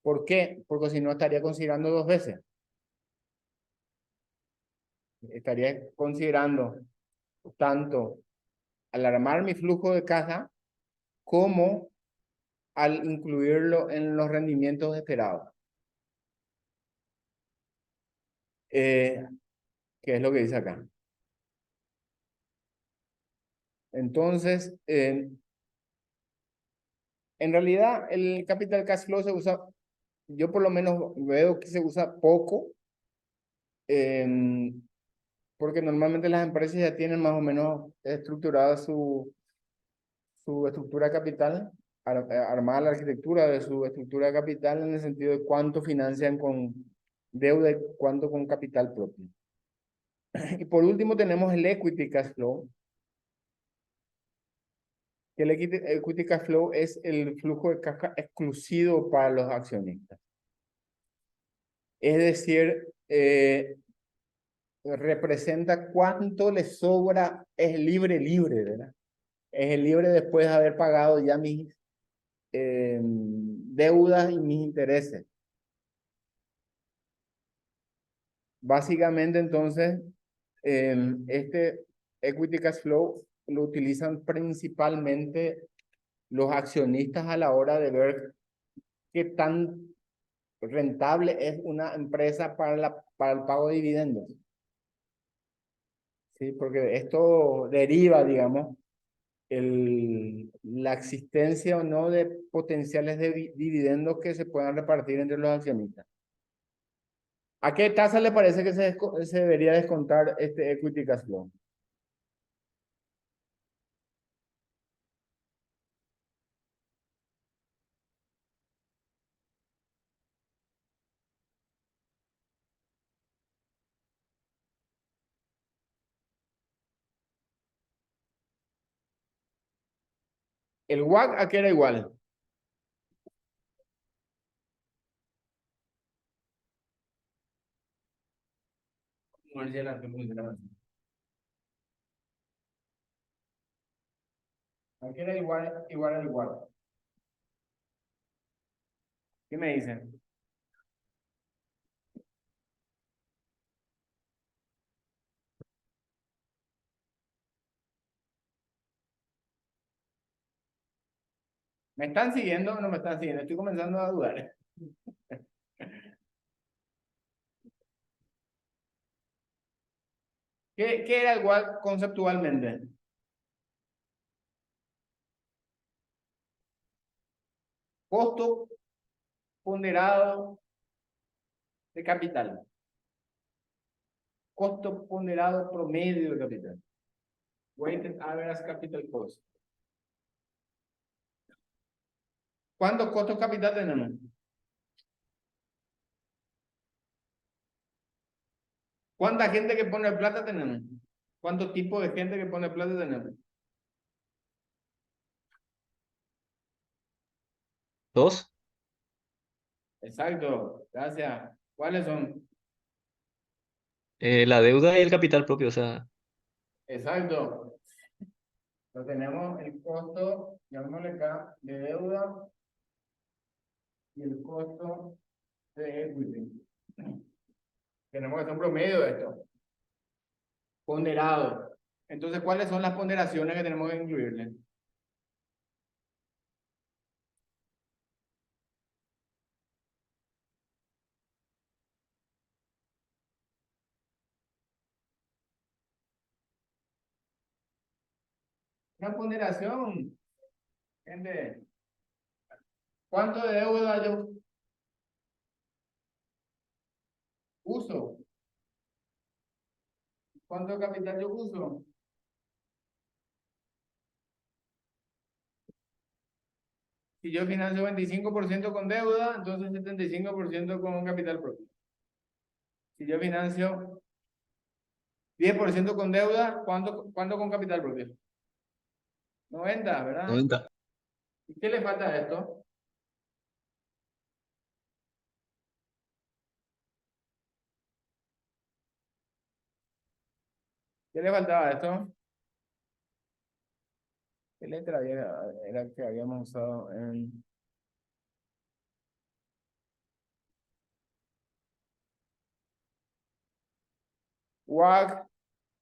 ¿Por qué? Porque si no estaría considerando dos veces. Estaría considerando tanto al armar mi flujo de caja como al incluirlo en los rendimientos esperados. ¿Qué es lo que dice acá? Entonces, en realidad el capital cash flow se usa, yo por lo menos veo que se usa poco, porque normalmente las empresas ya tienen más o menos estructurada su estructura capital, armada la arquitectura de su estructura capital en el sentido de cuánto financian con deuda y cuánto con capital propio. Y por último tenemos el equity cash flow, que el equity cash flow es el flujo de caja exclusivo para los accionistas. Es decir, representa cuánto le sobra, es libre, ¿verdad? Es el libre después de haber pagado ya mis deudas y mis intereses. Básicamente, entonces, este equity cash flow lo utilizan principalmente los accionistas a la hora de ver qué tan rentable es una empresa para el pago de dividendos. Sí, porque esto deriva, digamos, la existencia o no de potenciales dividendos que se puedan repartir entre los accionistas. ¿A qué tasa le parece que se debería descontar este equity cash flow? El WACC, ¿a qué era igual? ¿A qué era igual al WACC? ¿Qué me dicen? ¿Me están siguiendo o no me están siguiendo? Estoy comenzando a dudar. ¿Qué era el WACC conceptualmente? Costo ponderado de capital. Costo ponderado promedio de capital. Weighted average capital cost. ¿Cuántos costos capital tenemos? ¿Cuánta gente que pone plata tenemos? ¿Cuántos tipos de gente que pone plata tenemos? ¿Dos? Exacto, gracias. ¿Cuáles son? La deuda y el capital propio, o sea, Exacto. Lo tenemos el costo, llamémosle acá, de deuda y el costo de equity. Tenemos que hacer un promedio de esto. Ponderado. Entonces, ¿cuáles son las ponderaciones que tenemos que incluirle? Una ponderación, gente. ¿Cuánto de deuda yo uso? ¿Cuánto de capital yo uso? Si yo financio 25% con deuda, entonces 75% con capital propio. Si yo financio 10% con deuda, ¿cuánto con capital propio? 90, ¿verdad? 90. ¿Y qué le falta a esto? ¿Qué le faltaba a esto? ¿Qué letra era que habíamos usado en... WAC?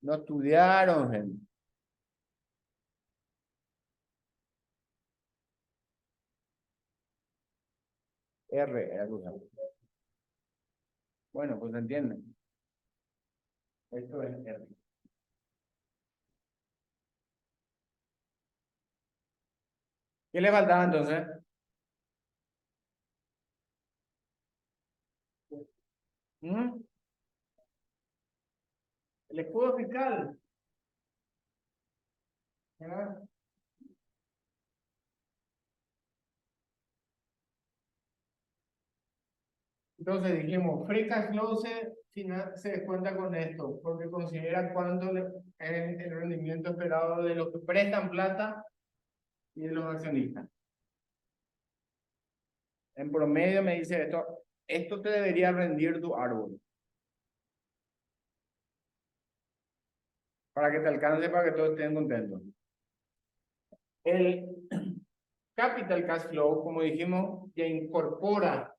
No estudiaron, gente. R era que usamos. Bueno, pues entienden. Esto es R. ¿Qué le faltaba entonces? ¿Mm? El escudo fiscal. ¿Verdad? Entonces dijimos, free cash flow se descuenta con esto, porque considera cuánto es el rendimiento esperado de los que prestan plata y de los accionistas. En promedio me dice esto te debería rendir tu árbol. Para que te alcance, para que todos estén contentos. El capital cash flow, como dijimos, ya incorpora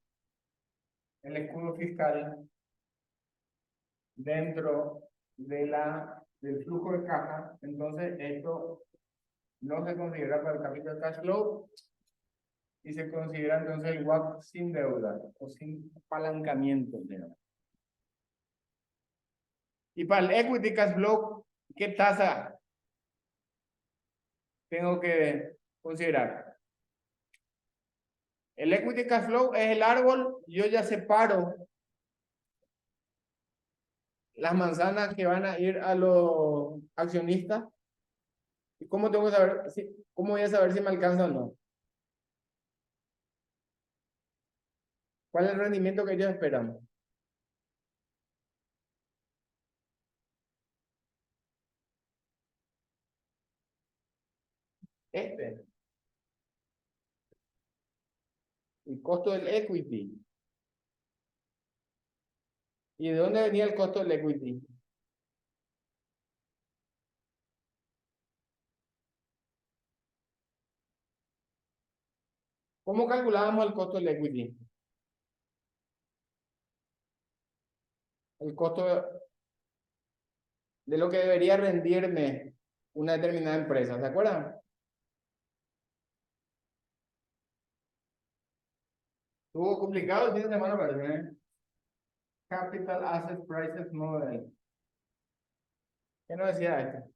el escudo fiscal dentro del flujo de caja. Entonces, esto no se considera para el capital cash flow y se considera entonces el WACC sin deuda o sin apalancamiento de deuda. Y para el equity cash flow, ¿qué tasa tengo que considerar? El equity cash flow es el árbol, yo ya separo las manzanas que van a ir a los accionistas. ¿Y cómo tengo que saber cómo voy a saber si me alcanza o no? ¿Cuál es el rendimiento que ellos esperan? Este, el costo del equity. ¿Y de dónde venía el costo del equity? ¿Cómo calculábamos el costo del equity? El costo de lo que debería rendirme una determinada empresa, ¿se acuerdan? Estuvo complicado el fin de semana, parece, ¿eh? Capital Asset Prices Model. ¿Qué nos decía esto?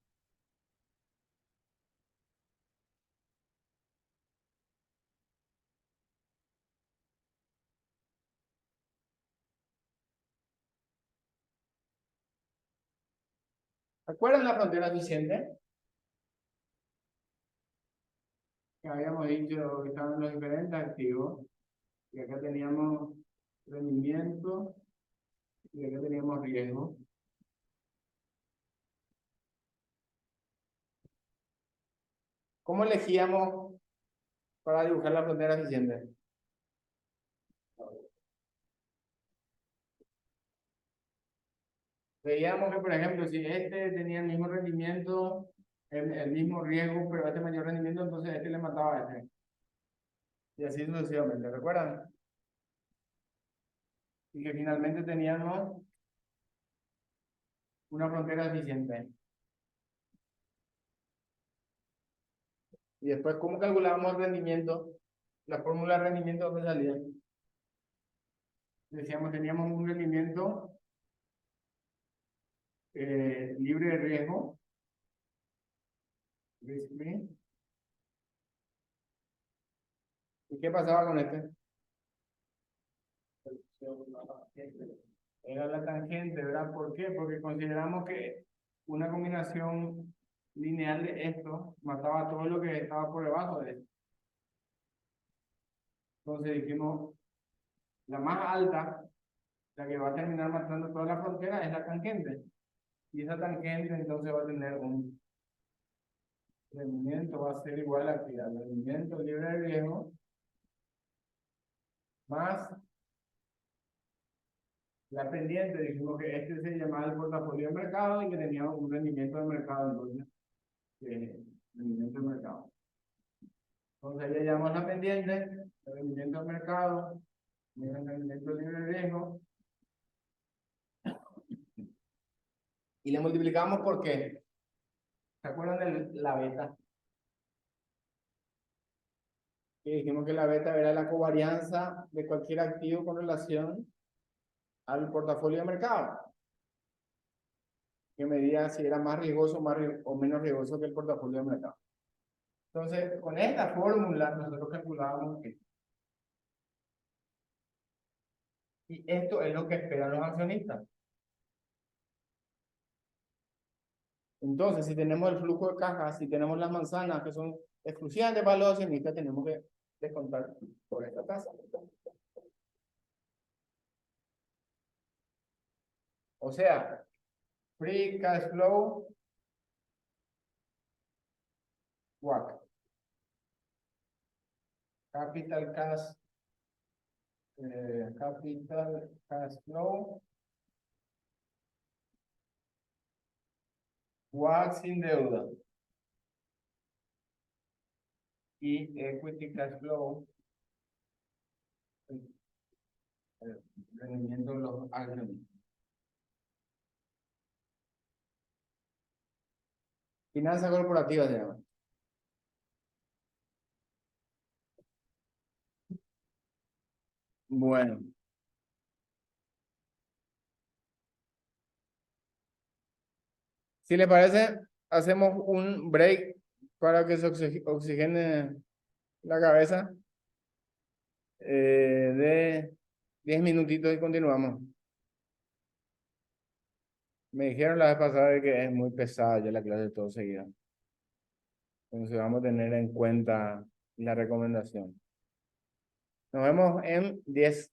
¿Se acuerdan la frontera eficiente? Que habíamos dicho que estaban los diferentes activos. Y acá teníamos rendimiento y acá teníamos riesgo. ¿Cómo elegíamos para dibujar la frontera eficiente? Veíamos que, por ejemplo, si este tenía el mismo rendimiento, el mismo riesgo, pero este mayor rendimiento, entonces este le mataba a este. Y así sucesivamente, ¿recuerdan? Y que finalmente teníamos una frontera eficiente. Y después, ¿cómo calculábamos el rendimiento? La fórmula de rendimiento, ¿dónde salía? Decíamos, teníamos un rendimiento libre de riesgo. Risk free. ¿Y qué pasaba con este? Era la tangente, ¿verdad? ¿Por qué? Porque consideramos que una combinación lineal de esto mataba todo lo que estaba por debajo de esto. Entonces dijimos, la más alta, la que va a terminar matando toda la frontera, es la tangente. Y esa tangente entonces va a tener un rendimiento, va a ser igual aquí al rendimiento libre de riesgo más la pendiente. Dijimos que este se llamaba el portafolio de mercado y que tenía un rendimiento de mercado, entonces, rendimiento de mercado. Entonces ahí le llamamos la pendiente, el rendimiento de mercado, el rendimiento libre de riesgo. Y le multiplicamos por qué. ¿Se acuerdan de la beta? Y dijimos que la beta era la covarianza de cualquier activo con relación al portafolio de mercado, que medía si era más riesgoso o menos riesgoso que el portafolio de mercado. Entonces, con esta fórmula nosotros calculábamos que. Y esto es lo que esperan los accionistas. Entonces, si tenemos el flujo de caja, si tenemos las manzanas que son exclusivamente para los accionistas, tenemos que descontar por esta tasa. O sea, free cash flow, WACC. Capital cash flow, WACC sin deuda. Y equity cash flow, el rendimiento de los accionistas. Finanzas corporativas se llama. Bueno. Si le parece, hacemos un break para que se oxigene la cabeza de 10 minutitos y continuamos. Me dijeron la vez pasada de que es muy pesada ya la clase todo seguida. Entonces vamos a tener en cuenta la recomendación. Nos vemos en 10.